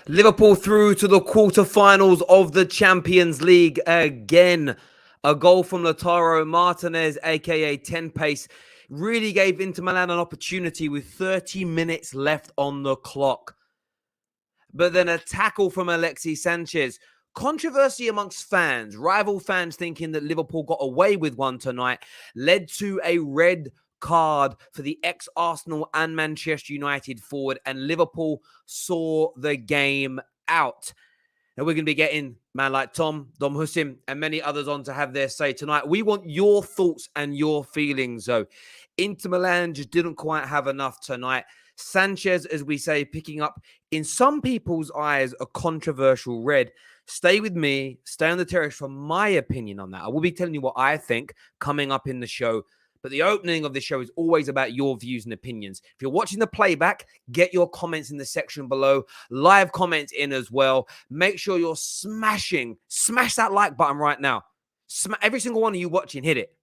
Liverpool through to the quarterfinals of the Champions League again. A goal from Lautaro Martinez, aka 10 Pace, really gave Inter Milan an opportunity with 30 minutes left on the clock. But then a tackle from Alexis Sanchez. Controversy amongst fans, rival fans thinking that Liverpool got away with one tonight, led to a red card for the ex-Arsenal and Manchester United forward, and Liverpool saw the game out. Now, we're going to be getting man like Dom Hussein, and many others on to have their say tonight. We want your thoughts and your feelings, though. Inter Milan just didn't quite have enough tonight. Sanchez, as we say, picking up, in some people's eyes, a controversial red. Stay with me, stay on the terrace for my opinion on that. I will be telling you what I think coming up in the show. But the opening of the show is always about your views and opinions. If you're watching the playback, get your comments in the section below. Live comments in as well. Make sure you're smash that like button right now. Every single one of you watching, hit it.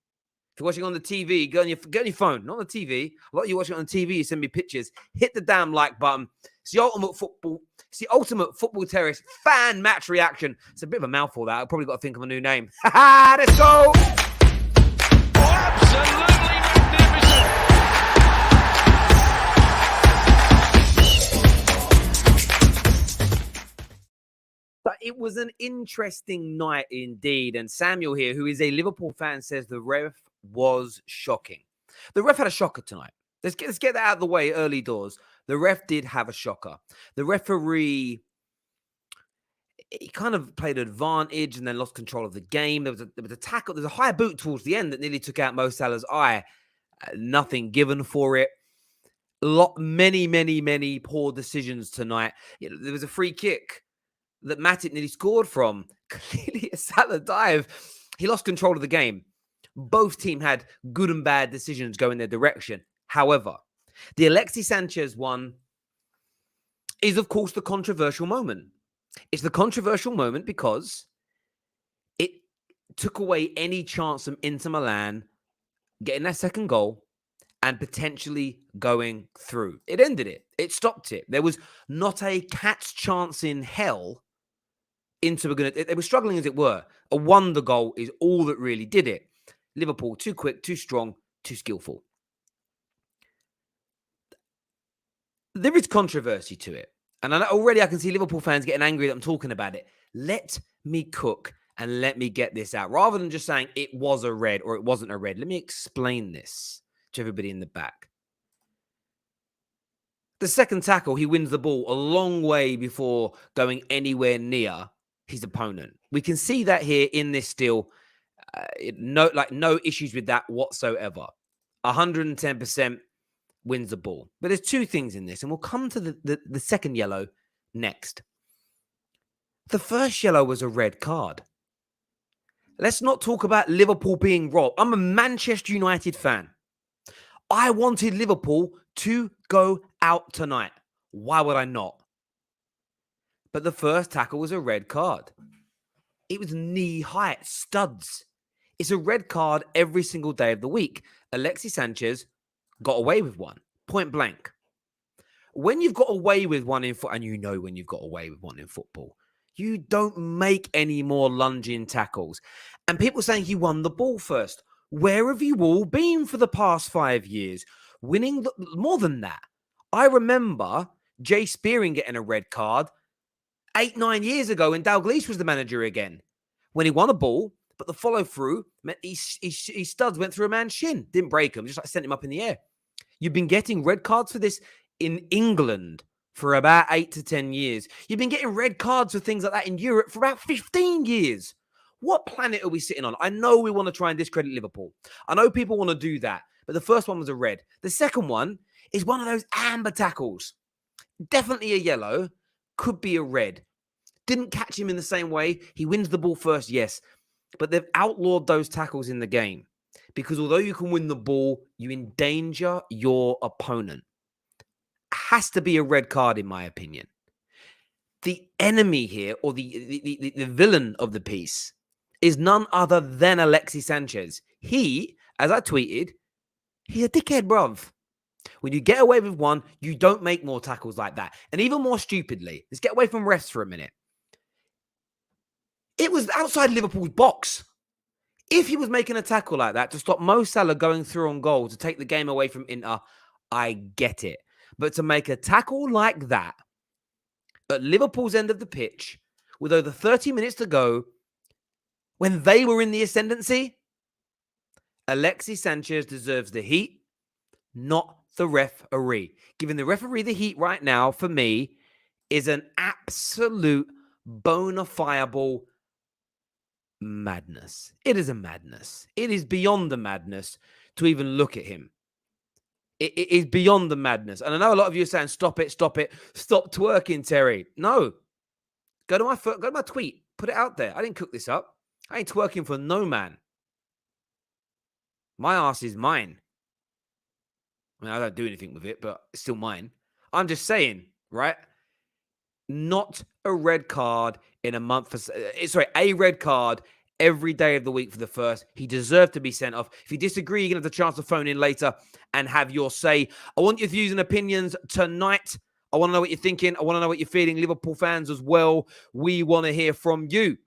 If you're watching on the TV, get on your phone, not on the TV. A lot of you watching on the TV, you send me pictures. Hit the damn like button. It's the ultimate football terrace fan match reaction. It's a bit of a mouthful, that. I've probably got to think of a new name. Let's go! Absolutely magnificent. But it was an interesting night indeed. And Samuel here, who is a Liverpool fan, says the ref was shocking. The ref had a shocker tonight. Let's get that out of the way early doors. The ref did have a shocker. The referee, he kind of played advantage and then lost control of the game. There was a tackle. There's a high boot towards the end that nearly took out Mo Salah's eye. Nothing given for it. Many poor decisions tonight. There was a free kick that Matic nearly scored from. Clearly a Salah dive. He lost control of the game. Both teams had good and bad decisions go in their direction. However, the Alexis Sanchez one is, of course, the controversial moment. It's the controversial moment because it took away any chance from Inter Milan getting that second goal and potentially going through. It ended it. It stopped it. There was not a cat's chance in hell. Inter were going to... They were struggling, as it were. A wonder goal is all that really did it. Liverpool, too quick, too strong, too skillful. There is controversy to it. And already I can see Liverpool fans getting angry that I'm talking about it. Let me cook and let me get this out. Rather than just saying it was a red or it wasn't a red, let me explain this to everybody in the back. The second tackle, he wins the ball a long way before going anywhere near his opponent. We can see that here in this still. No issues with that whatsoever. 110%. Wins the ball. But there's two things in this, and we'll come to the second yellow next. The first yellow was a red card. Let's not talk about Liverpool being robbed. I'm a Manchester United fan. I wanted Liverpool to go out tonight. Why would I not? But the first tackle was a red card. It was knee height, studs. It's a red card every single day of the week. Alexis Sanchez got away with one, point blank. When you've got away with one in football, and you know when you've got away with one in football, you don't make any more lunging tackles. And people saying he won the ball first. Where have you all been for the past 5 years? Winning more than that. I remember Jay Spearing getting a red card 8-9 years ago when Dalglish was the manager again. When he won a ball, but the follow-through meant his studs went through a man's shin. Didn't break him, just like sent him up in the air. You've been getting red cards for this in England for about 8 to 10 years. You've been getting red cards for things like that in Europe for about 15 years. What planet are we sitting on? I know we want to try and discredit Liverpool. I know people want to do that. But the first one was a red. The second one is one of those amber tackles. Definitely a yellow. Could be a red. Didn't catch him in the same way. He wins the ball first, yes. But they've outlawed those tackles in the game. Because although you can win the ball, you endanger your opponent. Has to be a red card, in my opinion. The enemy here, or the villain of the piece, is none other than Alexis Sanchez. He, as I tweeted, he's a dickhead, bruv. When you get away with one, you don't make more tackles like that. And even more stupidly, let's get away from refs for a minute. It was outside Liverpool's box. If he was making a tackle like that to stop Mo Salah going through on goal to take the game away from Inter, I get it. But to make a tackle like that at Liverpool's end of the pitch with over 30 minutes to go, when they were in the ascendancy, Alexis Sanchez deserves the heat, not the referee. Giving the referee the heat right now, for me, is an absolute bona fide madness. It is a madness. It is beyond the madness to even look at him. It is beyond the madness. And I know a lot of you are saying, stop it, stop twerking, Terry. No. Go to my tweet. Put it out there. I didn't cook this up. I ain't twerking for no man. My ass is mine. I mean, I don't do anything with it, but it's still mine. I'm just saying, right? Not a red card in a month. A red card every day of the week for the first. He deserved to be sent off. If you disagree, you're going to have the chance to phone in later and have your say. I want your views and opinions tonight. I want to know what you're thinking. I want to know what you're feeling. Liverpool fans as well. We want to hear from you.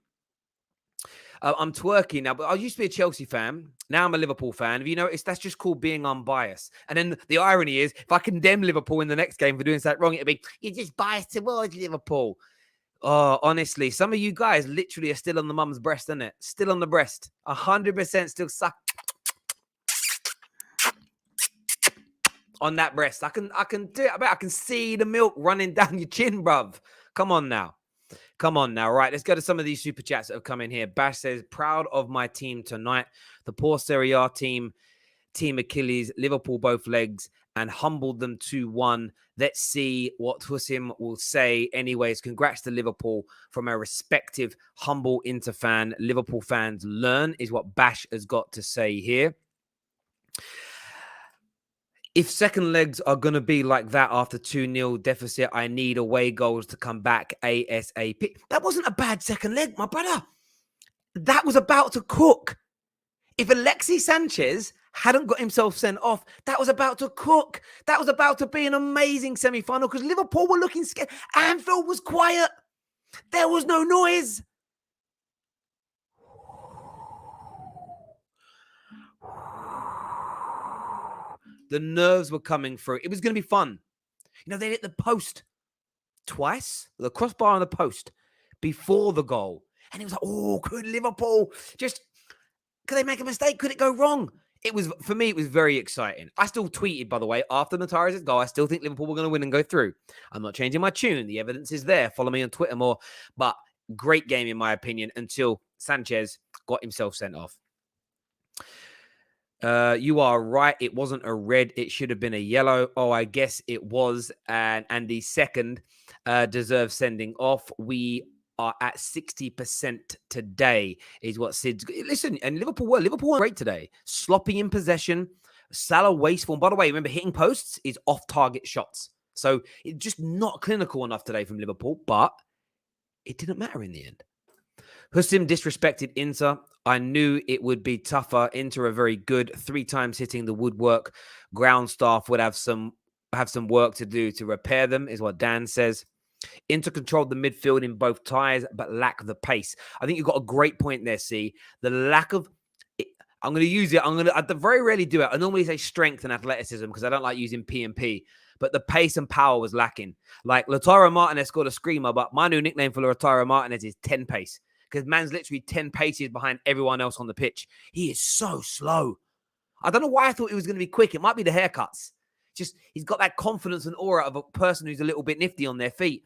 I'm twerking now, but I used to be a Chelsea fan. Now I'm a Liverpool fan. Have you noticed that's just called being unbiased? And then the irony is, if I condemn Liverpool in the next game for doing something wrong, it'll be, you're just biased towards Liverpool. Oh, honestly, some of you guys literally are still on the mum's breast, isn't it? Still on the breast. 100% still suck on that breast. I can do it. I can see the milk running down your chin, bruv. Come on now. Right, let's go to some of these super chats that have come in here. Bash says, proud of my team tonight. The poor Serie A team Achilles, Liverpool both legs, and humbled them 2-1. Let's see what Husim will say. Anyways, congrats to Liverpool from a respective humble Inter fan. Liverpool fans learn is what Bash has got to say here. If second legs are going to be like that after 2-0 deficit, I need away goals to come back ASAP. That wasn't a bad second leg, my brother. That was about to cook. If Alexis Sanchez hadn't got himself sent off, that was about to cook. That was about to be an amazing semi-final because Liverpool were looking scared. Anfield was quiet. There was no noise. The nerves were coming through. It was going to be fun. You know, they hit the post twice, the crossbar on the post before the goal. And it was like, oh, could Liverpool could they make a mistake? Could it go wrong? For me, it was very exciting. I still tweeted, by the way, after the Terrace's goal, I still think Liverpool were going to win and go through. I'm not changing my tune. The evidence is there. Follow me on Twitter more. But great game, in my opinion, until Sanchez got himself sent off. You are right. It wasn't a red. It should have been a yellow. Oh, I guess it was. And the second deserves sending off. We are at 60% today is what Sid's... Listen, and Liverpool were great today. Sloppy in possession. Salah wasteful. And by the way, remember, hitting posts is off-target shots. So it's just not clinical enough today from Liverpool, but it didn't matter in the end. Husim disrespected Inter. I knew it would be tougher. Inter are very good. 3 times hitting the woodwork. Ground staff would have some work to do to repair them, is what Dan says. Inter controlled the midfield in both ties, but lack the pace. I think you've got a great point there, C. The lack of... I'm going to use it. I very rarely do it. I normally say strength and athleticism because I don't like using P and P. But the pace and power was lacking. Like, Lautaro Martinez scored a screamer, but my new nickname for Lautaro Martinez is 10 pace. Because man's literally 10 paces behind everyone else on the pitch. He is so slow. I don't know why I thought he was going to be quick. It might be the haircuts. Just, he's got that confidence and aura of a person who's a little bit nifty on their feet.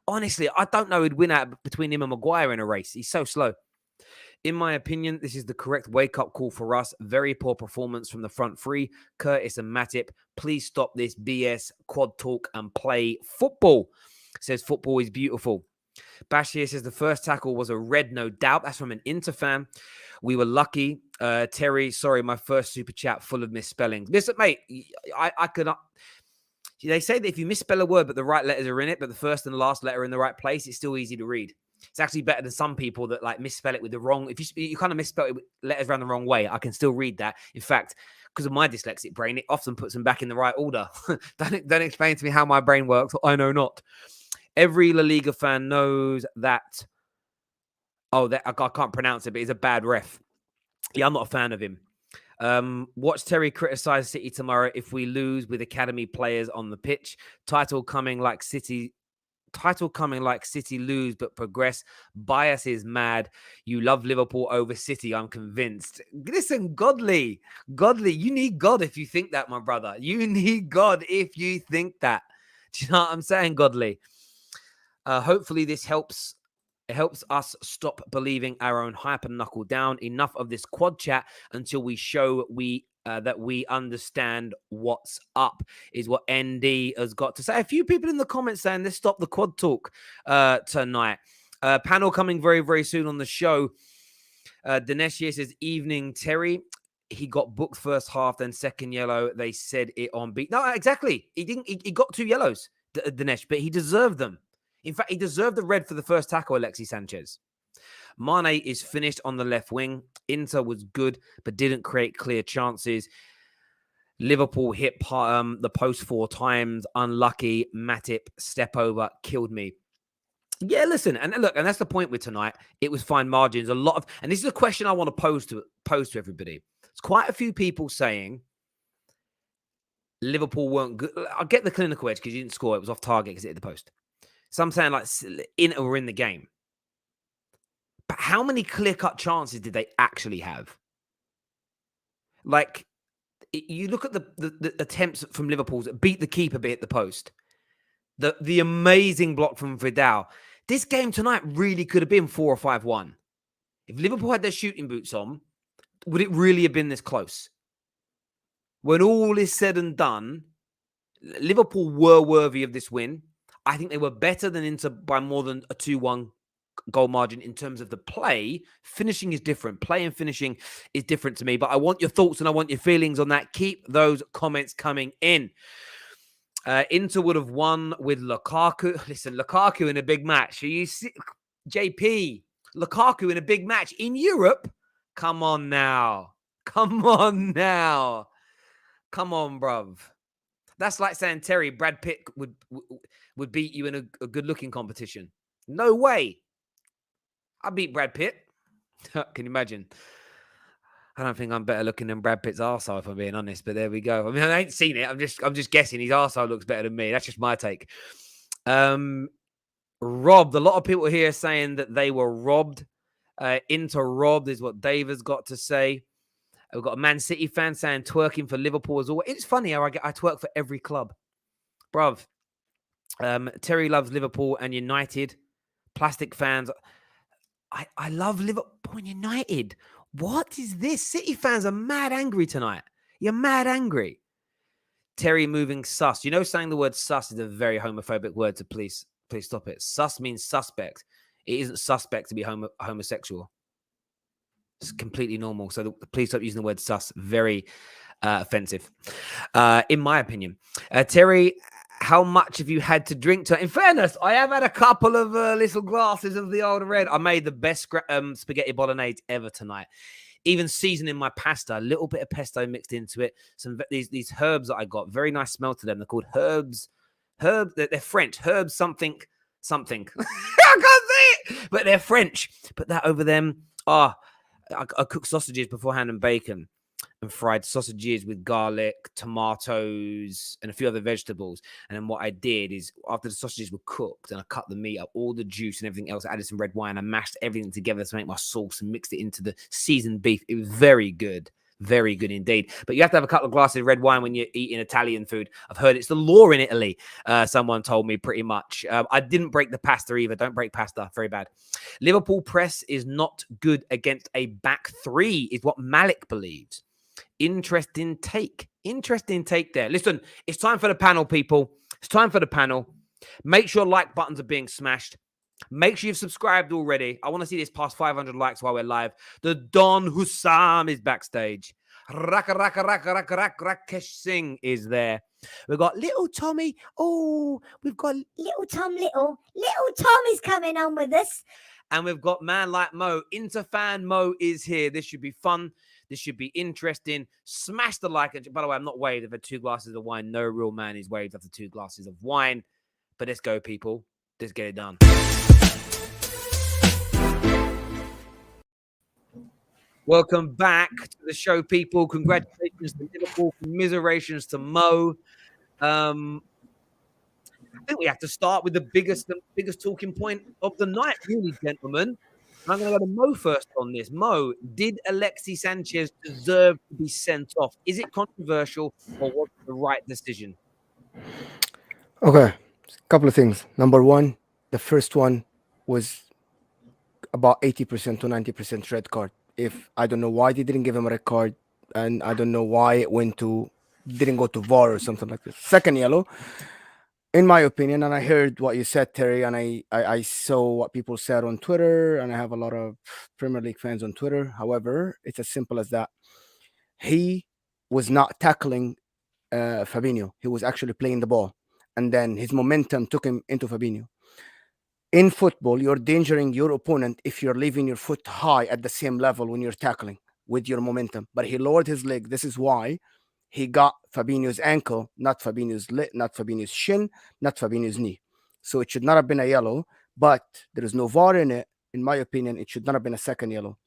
Honestly, I don't know who'd win out between him and Maguire in a race. He's so slow. In my opinion, this is the correct wake-up call for us. Very poor performance from the front three. Curtis and Matip, please stop this BS, quad talk, and play football. Says football is beautiful. Bashir says the first tackle was a red, no doubt. That's from an Inter fan. We were lucky. Terry, sorry, my first super chat full of misspellings. Listen, mate, I could not... They say that if you misspell a word, but the right letters are in it, but the first and last letter in the right place, it's still easy to read. It's actually better than some people that like misspell it with the wrong. If you kind of misspell it with letters around the wrong way, I can still read that. In fact, because of my dyslexic brain, it often puts them back in the right order. Don't explain to me how my brain works. I know not. Every La Liga fan knows that. Oh, that I can't pronounce it, but he's a bad ref. Yeah, I'm not a fan of him. Watch Terry criticize City tomorrow if we lose with academy players on the pitch. Title coming like City lose but progress. Bias is mad. You love Liverpool over City, I'm convinced. Listen, Godly, you need God if you think that, my brother. You need God if you think that. Do you know what I'm saying, Godly? Hopefully this helps. It helps us stop believing our own hype and knuckle down. Enough of this quad chat until we show that we understand what's up, is what ND has got to say. A few people in the comments saying let's stop the quad talk tonight. Panel coming very, very soon on the show. Dinesh says, evening, Terry. He got booked first half, then second yellow. They said it on beat. No, exactly. He didn't. He got 2 yellows, Dinesh, but he deserved them. In fact, he deserved the red for the first tackle, Alexis Sanchez. Mane is finished on the left wing. Inter was good, but didn't create clear chances. Liverpool hit the post 4 times. Unlucky. Matip, step over, killed me. Yeah, listen, and look, and that's the point with tonight. It was fine margins. And this is a question I want to pose to everybody. There's quite a few people saying Liverpool weren't good. I'll get the clinical edge because you didn't score. It was off target because it hit the post. So I'm saying like Inter were in the game. But how many clear-cut chances did they actually have? Like, you look at the attempts from Liverpool's beat the keeper, but hit the post. The amazing block from Vidal. This game tonight really could have been 4 or 5-1. If Liverpool had their shooting boots on, would it really have been this close? When all is said and done, Liverpool were worthy of this win. I think they were better than Inter by more than a 2-1 goal margin in terms of the play. Finishing is different. Play and finishing is different to me. But I want your thoughts and I want your feelings on that. Keep those comments coming in. Inter would have won with Lukaku. Listen, Lukaku in a big match. You see, JP, Lukaku in a big match in Europe. Come on now. Come on now. Come on, bruv. That's like saying, Terry, Brad Pitt would beat you in a good-looking competition. No way. I beat Brad Pitt. Can you imagine? I don't think I'm better looking than Brad Pitt's arsehole, if I'm being honest, but there we go. I mean, I ain't seen it. I'm just guessing his arsehole looks better than me. That's just my take. Robbed. A lot of people here saying that they were robbed. Inter robbed is what Dave has got to say. We've got a Man City fan saying twerking for Liverpool as always. It's funny how I twerk for every club. Bruv. Terry loves Liverpool and United. Plastic fans. I love Liverpool and United. What is this? City fans are mad angry tonight. You're mad angry. Terry moving sus. You know, saying the word sus is a very homophobic word, so please stop it. Sus means suspect. It isn't suspect to be homosexual. It's completely normal. So please stop using the word sus. Very offensive, in my opinion. Terry, how much have you had to drink tonight? In fairness, I have had a couple of little glasses of the old red. I made the best spaghetti bolognese ever tonight. Even seasoning my pasta, a little bit of pesto mixed into it. These herbs that I got, very nice smell to them. They're called herbs. They're French. Herbs something. I can't say it, but they're French. Put that over them. I cooked sausages beforehand and bacon and fried sausages with garlic, tomatoes, and a few other vegetables. And then what I did is after the sausages were cooked and I cut the meat up, all the juice and everything else, I added some red wine. I mashed everything together to make my sauce and mixed it into the seasoned beef. It was very good. Very good indeed. But you have to have a couple of glasses of red wine when you're eating Italian food. I've heard it's the law in Italy. Someone told me pretty much. I didn't break the pasta either. Don't break pasta. Very bad. Liverpool press is not good against a back three, is what Malik believes. Interesting take. Interesting take there. Listen, it's time for the panel, people. It's time for the panel. Make sure like buttons are being smashed. Make sure you've subscribed already. I want to see this past 500 likes while we're live. The Don Hussam is backstage. Rakesh Singh is there. We've got little Tommy. Oh, we've got Little Tom Little. Little Tom is coming on with us. And we've got man like Mo. Inter fan Mo is here. This should be fun. This should be interesting. Smash the like. By the way, I'm not waved after 2 glasses of wine. No real man is waved after 2 glasses of wine. But let's go, people. Let's get it done. Welcome back to the show, people. Congratulations to Liverpool. Commiserations to Mo. I think we have to start with the biggest talking point of the night, really, gentlemen. I'm going to go to Mo first on this. Mo, did Alexis Sanchez deserve to be sent off? Is it controversial or was it the right decision? Okay, a couple of things. Number one, the first one was about 80% to 90% red card. If I don't know why they didn't give him a red card, and I don't know why it didn't go to VAR or something like this. Second yellow, in my opinion, and I heard what you said, Terry, and I saw what people said on Twitter, and I have a lot of Premier League fans on Twitter. However, it's as simple as that. He was not tackling Fabinho. He was actually playing the ball, and then his momentum took him into Fabinho. In football, you're endangering your opponent if you're leaving your foot high at the same level when you're tackling with your momentum. But he lowered his leg. This is why he got Fabinho's ankle, not Fabinho's shin, not Fabinho's knee. So it should not have been a yellow, but there is no VAR in it. In my opinion, it should not have been a second yellow.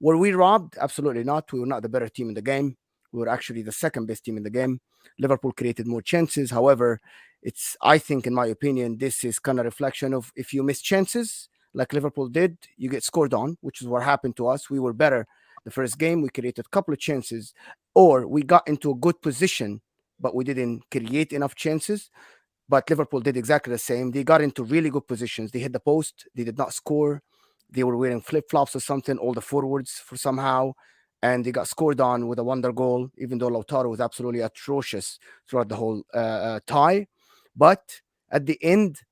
Were we robbed? Absolutely not. We were not the better team in the game. We were actually the second best team in the game. Liverpool created more chances. However, I think, in my opinion, this is kind of reflection of if you miss chances like Liverpool did, you get scored on, which is what happened to us. We were better the first game. We created a couple of chances, or we got into a good position, but we didn't create enough chances. But Liverpool did exactly the same. They got into really good positions. They hit the post. They did not score. They were wearing flip-flops or something, all the forwards for somehow. And they got scored on with a wonder goal, even though Lautaro was absolutely atrocious throughout the whole tie. But at the end,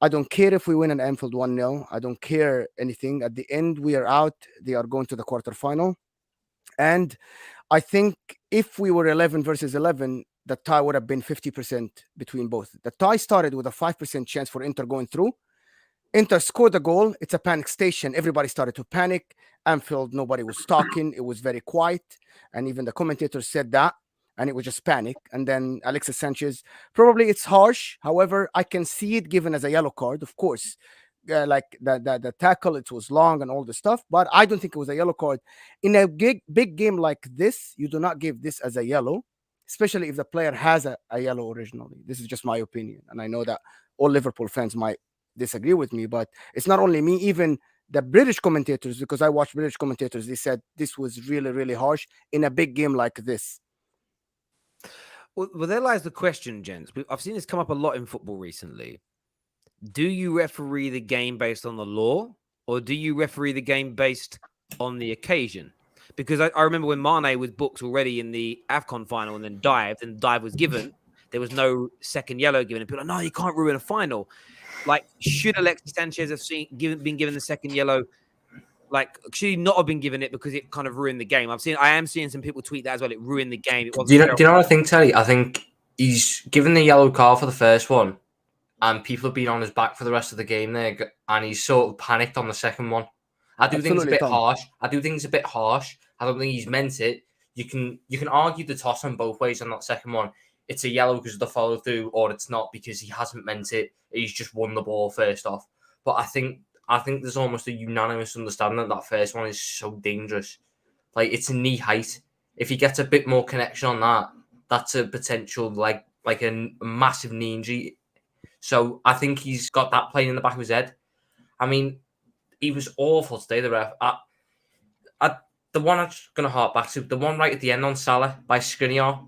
I don't care if we win at Anfield 1-0. I don't care anything. At the end, we are out. They are going to the quarterfinal. And I think if we were 11 versus 11, the tie would have been 50% between both. The tie started with a 5% chance for Inter going through. Inter scored a goal. It's a panic station. Everybody started to panic. Anfield, nobody was talking. It was very quiet. And even the commentators said that. And it was just panic. And then Alexis Sanchez, probably it's harsh. However, I can see it given as a yellow card, of course. Like the tackle, it was long and all the stuff. But I don't think it was a yellow card. In a big game like this, you do not give this as a yellow, especially if the player has a yellow originally. This is just my opinion. And I know that all Liverpool fans might disagree with me, but it's not only me, even the British commentators, because I watch British commentators, they said this was really, really harsh in a big game like this. Well, there lies the question, gents. I've seen this come up a lot in football recently. Do you referee the game based on the law, or do you referee the game based on the occasion? Because I remember when Mane was booked already in the AFCON final and then dived, and dive was given, there was no second yellow given. And people are like, no, you can't ruin a final. Like, should Alexis Sanchez have been given the second yellow? Like, should he not have been given it because it kind of ruined the game? I am seeing some people tweet that as well. It ruined the game. It do you know what I think, Terry? I think he's given the yellow card for the first one, and people have been on his back for the rest of the game there, and he's sort of panicked on the second one. I do think it's a bit harsh. I don't think he's meant it. You can argue the toss on both ways on that second one. It's a yellow because of the follow through, or it's not because he hasn't meant it. He's just won the ball first off. But I think there's almost a unanimous understanding that first one is so dangerous. Like, it's knee height. If he gets a bit more connection on that, that's a potential like a massive knee injury. So I think he's got that playing in the back of his head. I mean, he was awful today, the ref. The one I'm just going to harp back to, the one right at the end on Salah by Skriniar.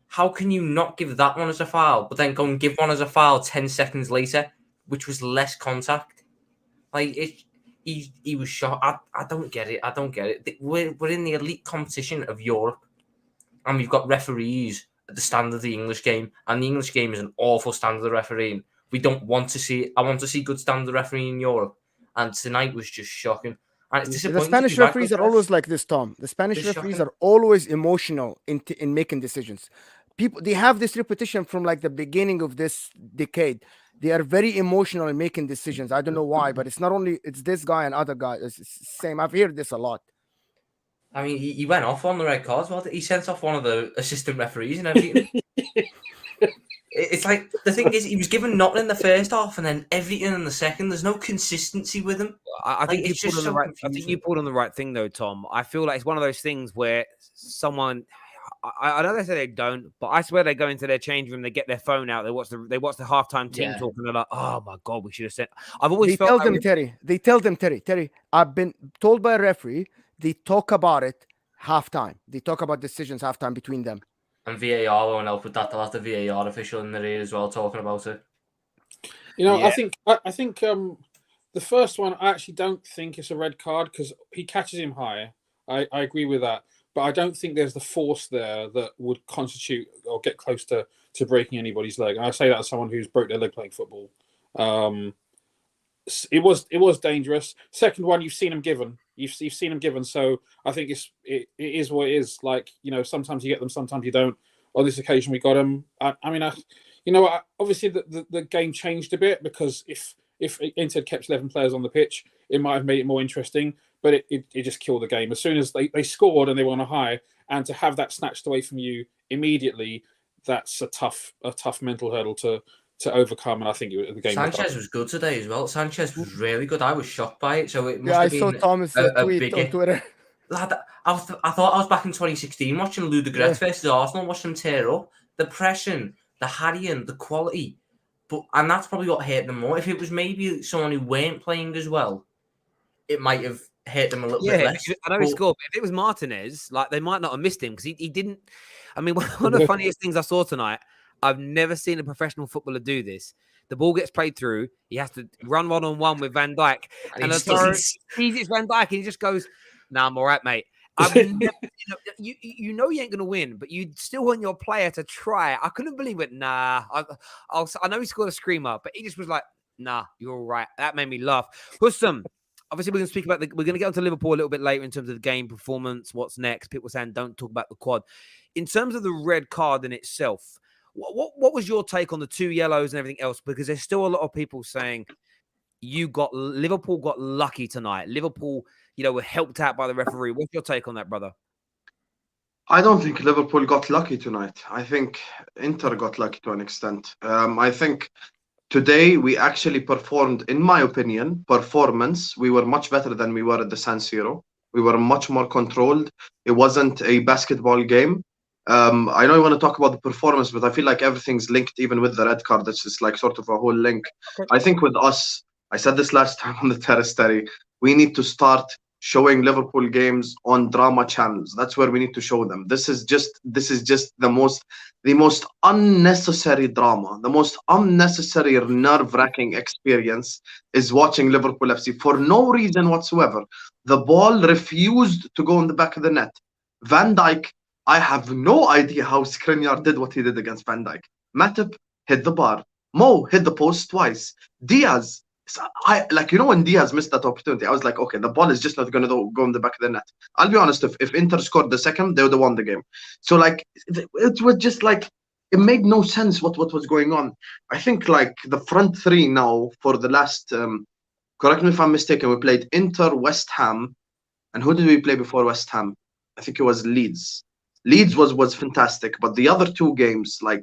How can you not give that one as a foul, but then go and give one as a foul 10 seconds later, which was less contact? Like, he was shot. I don't get it. We're in the elite competition of Europe, and we've got referees at the standard of the English game, and the English game is an awful standard of refereeing. We don't want to see it. I want to see good standard refereeing in Europe, and tonight was just shocking. And it's disappointing. The Spanish referees are always like this, Tom. The Spanish referees are always emotional in making decisions. people, they have this repetition from like the beginning of this decade. They are very emotional in making decisions. I don't know why, but it's not only it's this guy and other guys. It's same. I've heard this a lot. I mean, he went off on the red cards. Well, he sent off one of the assistant referees and everything. It's like, the thing is, he was given nothing in the first half and then everything in the second. There's no consistency with him. I think you pulled on the right. I think you pulled on the right thing, though, Tom. I feel like it's one of those things where someone. I know they say they don't, but I swear they go into their change room, they get their phone out, they watch the halftime team talk, and they're like, "Oh my god, we should have sent." I've always They felt tell like them, Terry. They tell them, Terry. I've been told by a referee. They talk about it halftime. They talk about decisions halftime between them. And VAR won't help with that. They'll have the VAR official in there as well talking about it. You know, yeah. I think the first one, I actually don't think it's a red card because he catches him high. I agree with that. But I don't think there's the force there that would constitute or get close to breaking anybody's leg. And I say that as someone who's broke their leg playing football. It was dangerous. Second one, you've seen him given. You've seen him given. So I think it is what it is. Like, you know, sometimes you get them, sometimes you don't. On this occasion, we got him. Obviously the game changed a bit because if Inter kept 11 players on the pitch, it might have made it more interesting. But it just killed the game. As soon as they scored and they were on a high, and to have that snatched away from you immediately, that's a tough mental hurdle to overcome. And I think the game. Sanchez was good today as well. Sanchez was really good. I was shocked by it. So it must have been I saw Thomas tweet on Twitter. Lad, I thought I was back in 2016 watching Ludogorets versus Arsenal, watching them tear up. The pressing, the harrying, the quality. And that's probably what hurt them more. If it was maybe someone who weren't playing as well, it might have hurt them a little bit less. I know he scored, but if it was Martinez, like, they might not have missed him because he didn't. I mean, one of the funniest things I saw tonight, I've never seen a professional footballer do this. The ball gets played through. He has to run one-on-one with Van Dijk. And he's Van Dijk, and he just goes, "Nah, I'm all right, mate." You know you ain't going to win, but you still want your player to try. I couldn't believe it. Nah. I know he scored a screamer, but he just was like, "Nah, you're all right." That made me laugh. Hussam, obviously, we're going to speak about we're going to get onto Liverpool a little bit later in terms of the game performance, what's next. People saying don't talk about the quad. In terms of the red card in itself, what was your take on the 2 yellows and everything else? Because there's still a lot of people saying Liverpool got lucky tonight. Liverpool, were helped out by the referee. What's your take on that, brother? I don't think Liverpool got lucky tonight. I think Inter got lucky to an extent. I think today we actually performed, in my opinion, we were much better than we were at the San Siro. We were much more controlled. It wasn't a basketball game. I know you want to talk about the performance, but I feel like everything's linked, even with the red card. That's just like sort of a whole link. Okay. I think with us, I said this last time on the Terrace, Terry, we need to start showing Liverpool games on drama channels. That's where we need to show them. This is just the most unnecessary drama, the most unnecessary nerve-wracking experience is watching Liverpool FC for no reason whatsoever. The ball refused to go in the back of the net. Van Dijk, I have no idea how Skriniar did what he did against Van Dijk. Matip hit the bar. Mo hit the post twice. Diaz, when Diaz missed that opportunity, I was like, okay, the ball is just not going to go in the back of the net. I'll be honest, if Inter scored the second, they would have won the game. So, it was just it made no sense what was going on. I think, the front three now for the last, correct me if I'm mistaken, we played Inter, West Ham, and who did we play before West Ham? I think it was Leeds. Leeds was fantastic, but the other two games, the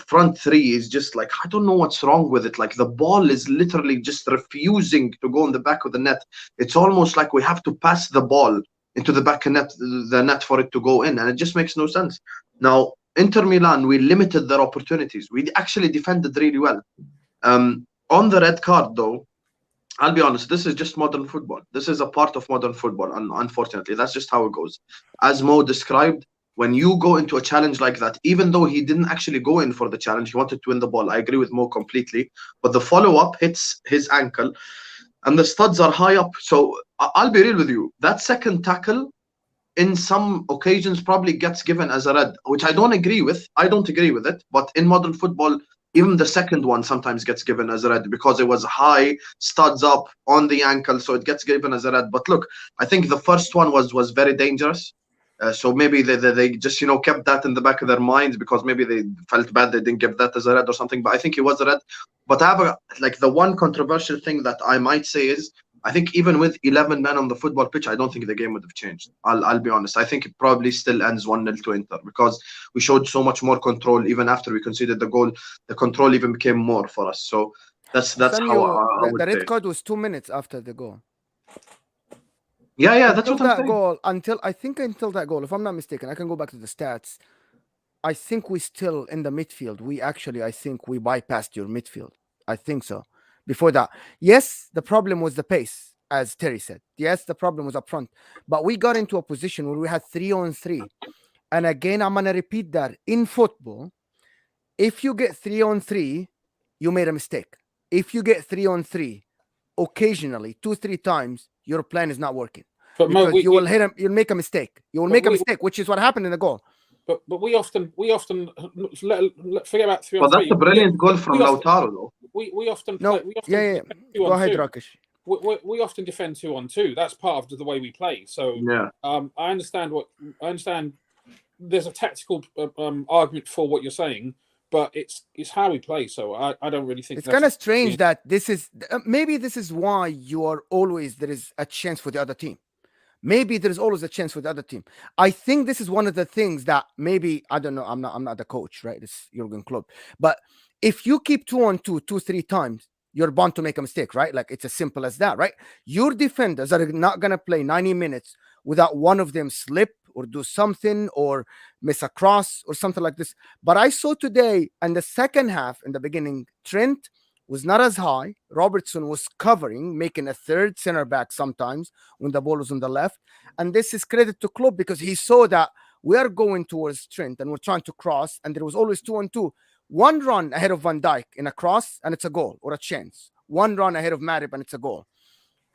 front three is just I don't know what's wrong with it. The ball is literally just refusing to go in the back of the net. It's almost like we have to pass the ball into the back of the net for it to go in, and it just makes no sense. Now, Inter Milan, we limited their opportunities. We actually defended really well. On the red card, though, I'll be honest, this is just modern football. This is a part of modern football, and unfortunately, that's just how it goes. As Mo described, when you go into a challenge like that, even though he didn't actually go in for the challenge, he wanted to win the ball. I agree with Mo completely. But the follow-up hits his ankle, and the studs are high up. So I'll be real with you. That second tackle, in some occasions, probably gets given as a red, which I don't agree with. I don't agree with it. But in modern football, even the second one sometimes gets given as a red because it was high, studs up on the ankle, so it gets given as a red. But look, I think the first one was very dangerous. So maybe they just, you know, kept that in the back of their minds because maybe they felt bad they didn't give that as a red or something. But I think it was a red. But I have like the one controversial thing that I might say is, I think even with 11 men on the football pitch, I don't think the game would have changed. I'll be honest. I think it probably still ends 1-0 to Inter because we showed so much more control even after we conceded the goal. The control even became more for us. So that's how I would the say. red card was 2 minutes after the goal. Yeah, that's what I'm saying. Goal, until that goal, if I'm not mistaken, I can go back to the stats. I think we still in the midfield. I think we bypassed your midfield. I think so. Before that, yes, the problem was the pace, as Terry said. Yes, the problem was up front, but we got into a position where we had 3-on-3. And again, I'm gonna repeat that in football. If you get 3-on-3, you made a mistake. If you get 3-on-3, occasionally 2-3 times, your plan is not working. But Because Mo, you will hit him. You'll make a mistake. You will make a mistake, which is what happened in the goal. But we often forget about 3-on-3. Well, that's a brilliant goal from Lautaro, though. We often No, play, we often yeah. defend Go ahead, 2-on-2. Rakesh. We often defend 2-on-2. That's part of the way we play. So Yeah. I understand. There's a tactical argument for what you're saying, but it's how we play. So I don't really think It's kind of strange that this is maybe this is why there is a chance for the other team. Maybe there's always a chance for the other team. I think this is one of the things that maybe, I don't know, I'm not the coach, right? It's Jurgen Klopp. But if you keep 2-on-2 2-3 times, you're bound to make a mistake, right? Like it's as simple as that, right? Your defenders are not going to play 90 minutes without one of them slip or do something or miss a cross or something like this. But I saw today in the second half, in the beginning, Trent was not as high. Robertson was covering, making a third center back sometimes when the ball was on the left. And this is credit to Klopp because he saw that we are going towards Trent and we're trying to cross. And there was always 2-on-2. One run ahead of Van Dijk in a cross and it's a goal or a chance. One run ahead of Matip and it's a goal.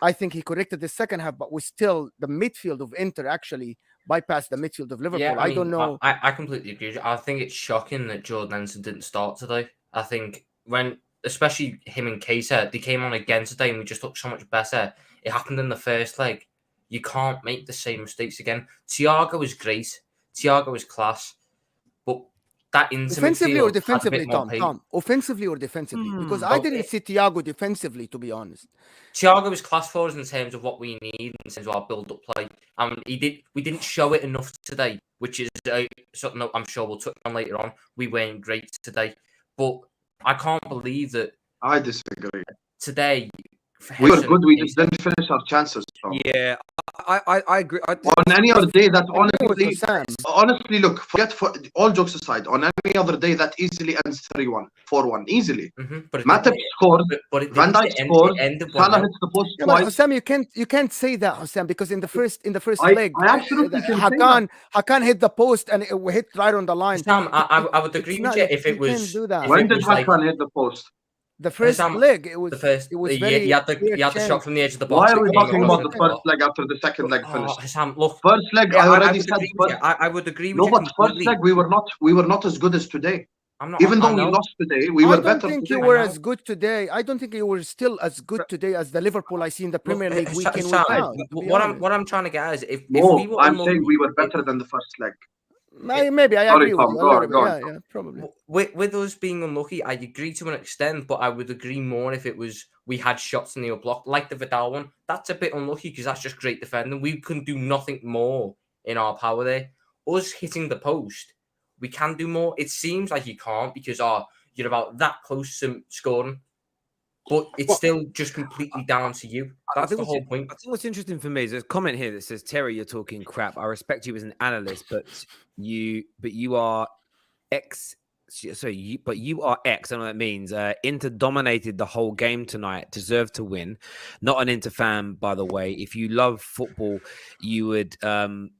I think he corrected the second half, but the midfield of Inter actually bypassed the midfield of Liverpool. Yeah, I don't know. I completely agree. I think it's shocking that Jordan Henderson didn't start today. I think especially him and Keita, they came on again today and we just looked so much better. It happened in the first leg. You can't make the same mistakes again. Thiago was great. Thiago was class. But that offensively or defensively, Tom? Offensively or defensively? Because I didn't see Thiago defensively, to be honest. Thiago was class for us in terms of what we need, in terms of our build-up play. We didn't show it enough today, which is something that I'm sure we'll touch on later on. We weren't great today. But I can't believe that. I disagree. Today, we were good. We just didn't finish our chances. Tom. Yeah, I agree. On any other day, that honestly, look, forget all jokes aside. On any other day, that easily ends 3-1, 4-1, easily. Matip scored. Van Dijk scored. Salah hits the post twice. Hussam, you can't say that, Hussam, because in the first leg, I absolutely Hakan hit the post and it hit right on the line. Sam, I would agree with you if it was. When did Hakan hit the post? The first leg, it was very. He had the shot from the edge of the box. Why are we talking about the first leg after the second leg finished? Sam, look, first leg, I already said. I would agree with you. No, but first leg we were not as good as today. Even though we lost today, we were better. I don't think you were as good today. I don't think you were still as good today as the Liverpool I see in the Premier League week in, week out. What I'm trying to get at is if we were I'm saying we were better than the first leg. Maybe I agree with you. Yeah, probably. With us being unlucky, I agree to an extent, but I would agree more if it was we had shots in the block, like the Vidal one. That's a bit unlucky because that's just great defending. We couldn't do nothing more in our power there. Us hitting the post, we can do more. It seems like you can't because you're about that close to scoring. But it's still just completely down to you. That's the whole point. I think what's interesting for me is there's a comment here that says, Terry, you're talking crap. I respect you as an analyst, but you are X. But you are X. I don't know what that means. Inter dominated the whole game tonight. Deserved to win. Not an Inter fan, by the way. If you love football, you would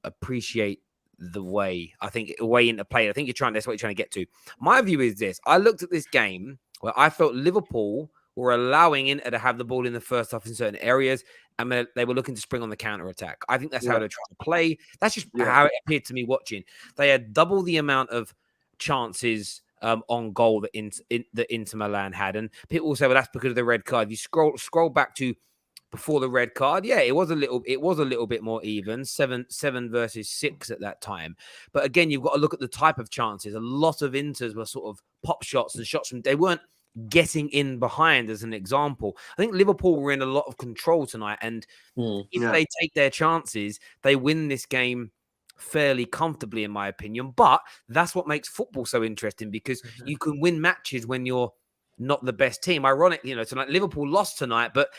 appreciate the way Inter played. I think that's what you're trying to get to. My view is this. I looked at this game where I felt Liverpool were allowing Inter to have the ball in the first half in certain areas, and they were looking to spring on the counter-attack. I think that's how they're trying to play. That's just how it appeared to me watching. They had double the amount of chances on goal that Inter Milan had, and people will say, well, that's because of the red card. If you scroll back to before the red card. Yeah, it was a little bit more even, 7 versus 6 at that time. But again, you've got to look at the type of chances. A lot of Inters were sort of pop shots and shots from, they weren't getting in behind, as an example. I think Liverpool were in a lot of control tonight, and if they take their chances, they win this game fairly comfortably, in my opinion. But that's what makes football so interesting, because you can win matches when you're not the best team. Ironic, tonight Liverpool lost tonight, but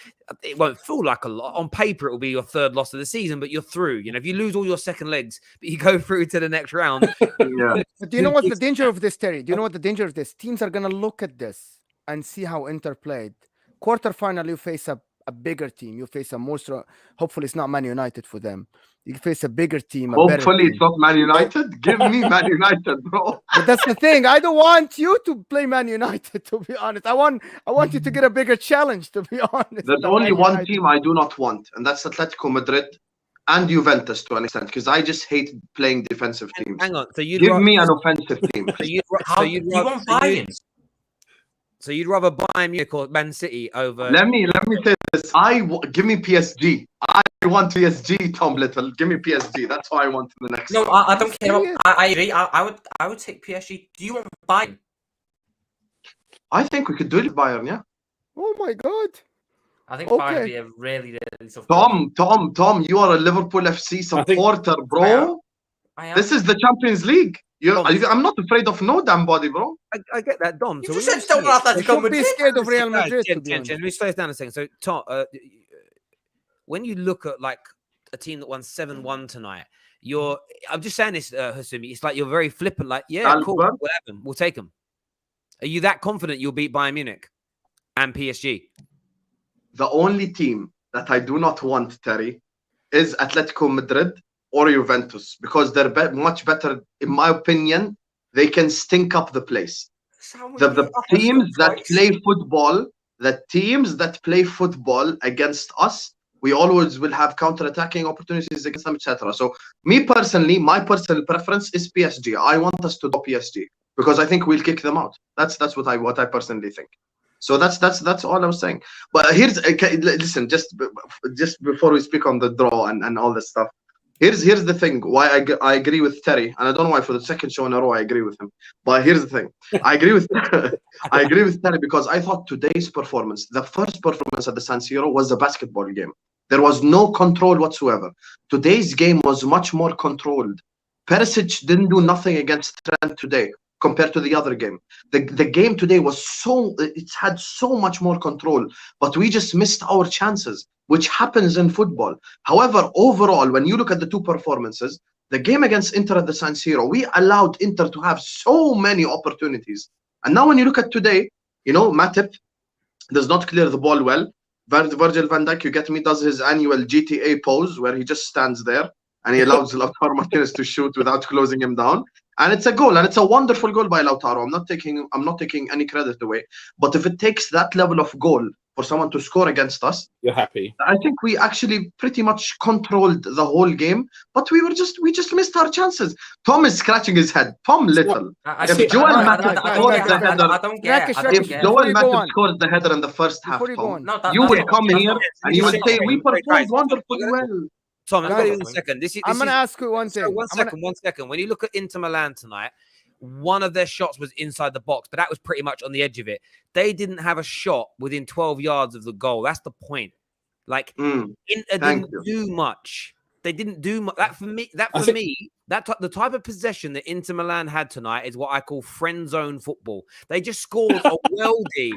it won't feel like a lot. On paper, it will be your third loss of the season, but you're through. If you lose all your second legs, but you go through to the next round. But do you know what's the danger of this, Terry? Do you know what the danger of this? Teams are going to look at this and see how Inter played. Quarterfinal, you face a bigger team. You face a more strong. Hopefully, it's not Man United for them. You face a bigger team. Hopefully, it's not Man United. Give me Man United, bro. But that's the thing. I don't want you to play Man United, to be honest. I want you to get a bigger challenge, to be honest. There's only one team I do not want, and that's Atletico Madrid and Juventus to an extent, because I just hate playing defensive teams. Hang on. So give me an offensive team. So you'd rather Bayern Munich or Man City over? Let me say this. Give me PSG. I want PSG, Tom Little. Give me PSG. That's what I want in the next. No, I don't care. I agree. I would take PSG. Do you want Bayern? I think we could do it with Bayern. Yeah. Oh my God. I think Bayern would be a really, really tough. Tom, you are a Liverpool FC supporter, bro. I am. This is the Champions League. I'm not afraid of no damn body, bro. I get that, Dom. You just said don't Atletico Madrid. Be scared of Real Madrid. Let me slow this down a second. So, Tom, when you look at like a team that won 7-1 tonight, I'm just saying this, Hasumi. It's like you're very flippant. Like, yeah, cool, whatever. We'll take them. Are you that confident you'll beat Bayern Munich and PSG? The only team that I do not want, Terry, is Atletico Madrid or Juventus, because they're much better, in my opinion. They can stink up the place. The teams that play football against us, we always will have counter-attacking opportunities against them, etc. So, me personally, my personal preference is PSG. I want us to do PSG because I think we'll kick them out. That's what I personally think. So that's all I was saying. But listen, just before we speak on the draw and all this stuff. Here's the thing. Why I agree with Terry, and I don't know why for the second show in a row I agree with him. But here's the thing. I agree with Terry because I thought today's performance, the first performance at the San Siro, was a basketball game. There was no control whatsoever. Today's game was much more controlled. Perisic didn't do nothing against Trent today compared to the other game. The game today was it had so much more control, but we just missed our chances, which happens in football. However, overall, when you look at the two performances, the game against Inter at the San Siro, we allowed Inter to have so many opportunities. And now when you look at today, Matip does not clear the ball well. Virgil van Dijk, you get me, does his annual GTA pose where he just stands there and he allows Lautaro Martinez to shoot without closing him down. And it's a goal, and it's a wonderful goal by Lautaro. I'm not taking any credit away. But if it takes that level of goal for someone to score against us, you're happy. I think we actually pretty much controlled the whole game, but we just missed our chances. Tom is scratching his head. Tom Little. If Joel Matip scores the header in the first half, Tom, you will come here and you will say we performed wonderfully well. Tom, I'm going to ask you one thing. One second. When you look at Inter Milan tonight, one of their shots was inside the box, but that was pretty much on the edge of it. They didn't have a shot within 12 yards of the goal. That's the point. Like, Inter didn't do much. They didn't do much. The type of possession that Inter Milan had tonight is what I call friend zone football. They just scored a worldie.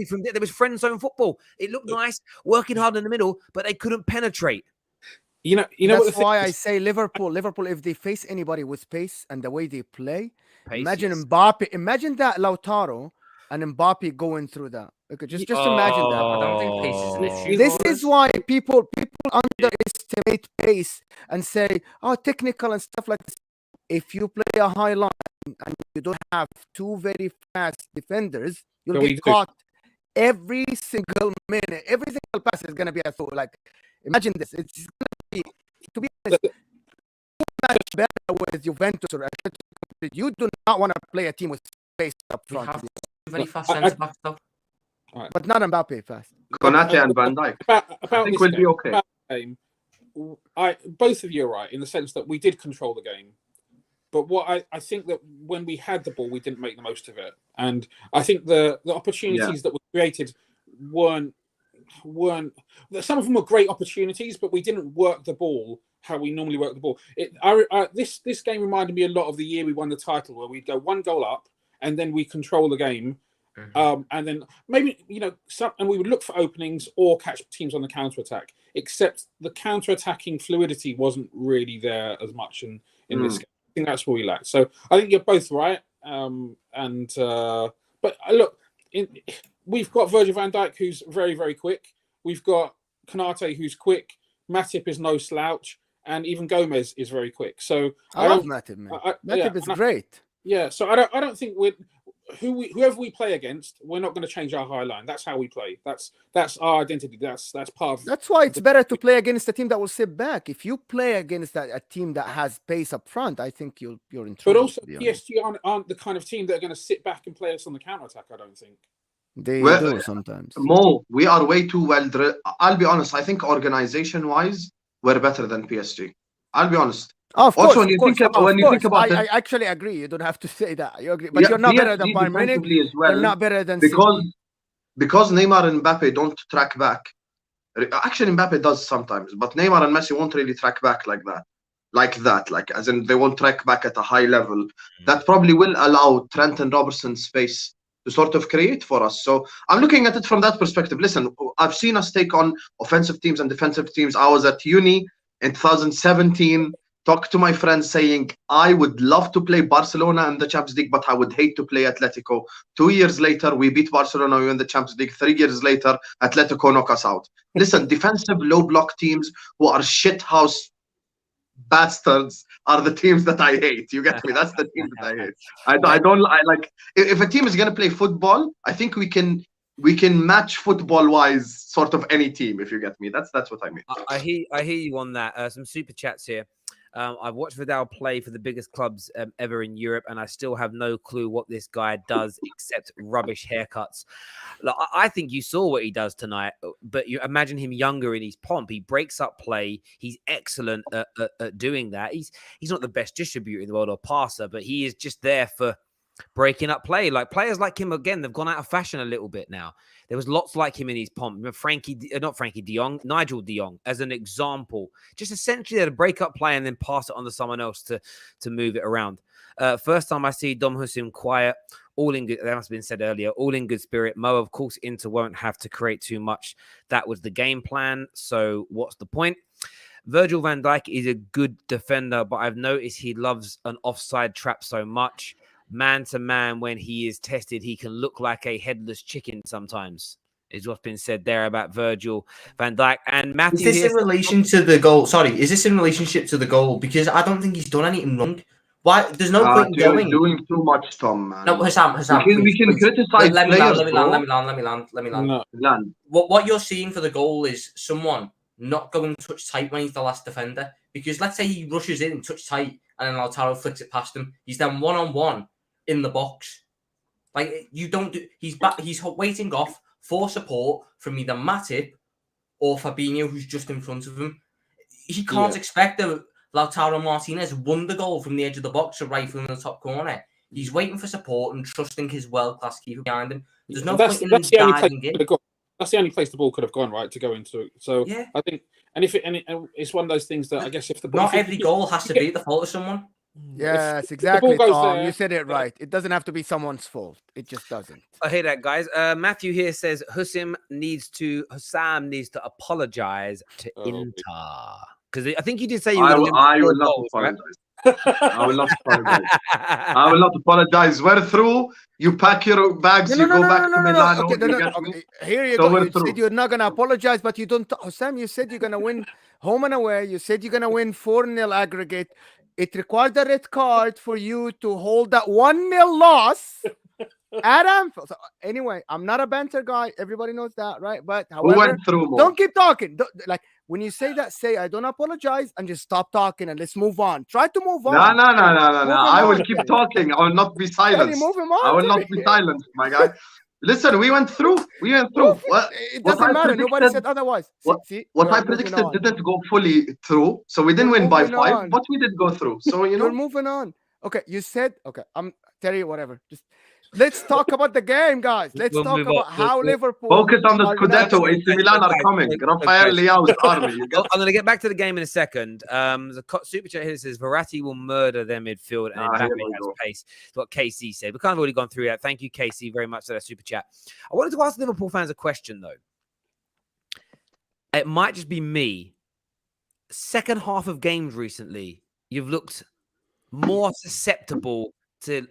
From there. There was friend zone football. It looked nice, working hard in the middle, but they couldn't penetrate. That's why I say Liverpool, if they face anybody with pace and the way they play, imagine Mbappe, imagine that Lautaro and Mbappe going through that. Okay, just imagine that. I don't think pace is an issue. This is why people underestimate pace and say, technical and stuff like this. If you play a high line and you don't have two very fast defenders, you'll get caught every single minute. Every single pass is going to be a throw. Like, imagine this. It's going to be honest, much better with Juventus or Atletico. You do not want to play a team with space up front. We have very fast centre backs though. but not Mbappe fast. Konate and Van Dijk. I About think this we'll game, be okay. about the game, both of you are right in the sense that we did control the game. But what I think that when we had the ball, we didn't make the most of it. And I think the opportunities that were created weren't some of them were great opportunities, but we didn't work the ball how we normally work the ball. This game reminded me a lot of the year we won the title, where we'd go 1 goal up and then we control the game. And then maybe, and we would look for openings or catch teams on the counter-attack, except the counter-attacking fluidity wasn't really there as much in this game. I think that's where we lacked. So I think you're both right. But look, we've got Virgil van Dijk, who's very, very quick. We've got Konate, who's quick. Matip is no slouch. And even Gomez is very quick. So I love Matip, man. Matip is great. Yeah, so I don't think whoever we play against, we're not going to change our high line. That's how we play. That's our identity. That's part of. That's why it's better to play against a team that will sit back. If you play against a team that has pace up front, I think you're in trouble. But also, PSG aren't the kind of team that are going to sit back and play us on the counter attack. I don't think they do sometimes. Mo, we are way too well drilled. I'll be honest. I think organization-wise, we're better than PSG. I'll be honest. Of course, also, when you think about I actually agree. You don't have to say that. You agree, but you're not better than Bayern Munich. Well, you're not better than because Neymar and Mbappe don't track back. Actually, Mbappe does sometimes, but Neymar and Messi won't really track back like that. Like as in they won't track back at a high level. That probably will allow Trent and Robertson space to sort of create for us. So I'm looking at it from that perspective. Listen, I've seen us take on offensive teams and defensive teams. I was at uni in 2017. Talk to my friends saying, I would love to play Barcelona in the Champions League, but I would hate to play Atletico. 2 years later, we beat Barcelona in the Champions League. 3 years later, Atletico knock us out. Listen, defensive low block teams who are shithouse bastards are the teams that I hate. You get me? That's the team that I hate. I like if a team is going to play football, I think we can match football-wise sort of any team, if you get me. That's what I mean. I hear you on that. Some super chats here. I've watched Vidal play for the biggest clubs ever in Europe, and I still have no clue what this guy does except rubbish haircuts. Look, I think you saw what he does tonight, but you imagine him younger in his pomp. He breaks up play. He's excellent at doing that. He's not the best distributor in the world or passer, but he is just there for breaking up play. Like players like him, again, they've gone out of fashion a little bit now. There was lots like him in his pomp. Nigel de Jong, as an example. Just essentially to break up play and then pass it on to someone else to move it around. First time I see Dom Hussein quiet, all in good, that must have been said earlier, all in good spirit. Mo, of course, Inter won't have to create too much. That was the game plan. So what's the point? Virgil van Dijk is a good defender, but I've noticed he loves an offside trap so much. Man to man, when he is tested, he can look like a headless chicken sometimes, is what's been said there about Virgil van Dijk. And Matthew, is this in relation to the goal? Sorry, is this in relationship to the goal? Because I don't think he's done anything wrong. Why? There's no point in going. Doing too much, Tom, man. No, Hassam, we can criticize let me players, land. No. What you're seeing for the goal is someone not going touch tight when he's the last defender. Because let's say he rushes in touch tight and then Lautaro flicks it past him. He's then 1-on-1 in the box. Like, you don't do. He's waiting off for support from either Matip or Fabinho, who's just in front of him. He can't expect that Lautaro Martinez won the goal from the edge of the box or rifle in the top corner. He's waiting for support and trusting his world-class keeper behind him. There's no point in him diving in. That's the only place the ball could have gone, right, to go into. So yeah. I think, and it's one of those things that I guess if the ball, not every goal has to be the fault of someone. Yes, exactly, Tom. You said it right. It doesn't have to be someone's fault. It just doesn't. I hear that, guys. Matthew here says Hussam needs to apologize to Inter. Because I think you did say you will not apologize. I will not apologize. I will not apologize. We're through. You pack your bags. You go back to Milan. Okay. Here you go. You said you're not going to apologize, but you don't. Sam, you said you're going to win home and away. You said you're going to win 4-0 aggregate. It required a red card for you to hold that 1-0 loss at Anfield. So anyway, I'm not a banter guy. Everybody knows that, right? But however, we went through more. Don't keep talking. Like when you say that, say I don't apologize and just stop talking and let's move on. Try to move on. No. I will keep talking. I will not be silenced. I will not be silenced, my guy. Listen, we went through. We went through. It What doesn't I matter. Nobody predicted- said otherwise. What- See, What you're I moving predicted on. didn't go fully through, so we didn't You're win by moving 5, on. but we did go through. So You're moving on. Okay, you said okay. I'm Terry. Whatever. Just let's talk about the game, guys. Let's We'll talk move on. about how We'll- Liverpool. focus on the are Scudetto. not- AC Milan are guys, coming. guys, Rafael guys. Leao's army. You get I'm going to get back to the game in a second. The super chat here says Verratti will murder their midfield and here Mbappe we has go. pace. That's what KC said. We've kind of already gone through that. Thank you, KC, very much for that super chat. I wanted to ask Liverpool fans a question, though. It might just be me. Second half of games recently, you've looked more susceptible to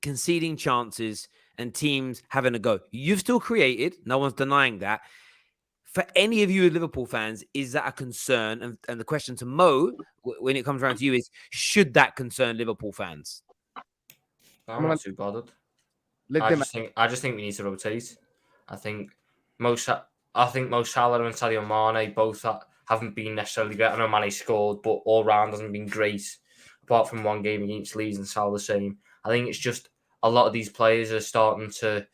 conceding chances and teams having a go. You've still created. No one's denying that. For any of you Liverpool fans, is that a concern? And the question to Mo, when it comes around to you, is should that concern Liverpool fans? I'm not too bothered. Let I them. just think we need to rotate. I think Mo Salah and Sadio Mane both haven't been necessarily great. I know Mane scored, but all round hasn't been great. Apart from one game against Leeds and Salah the same. I think it's just a lot of these players are starting to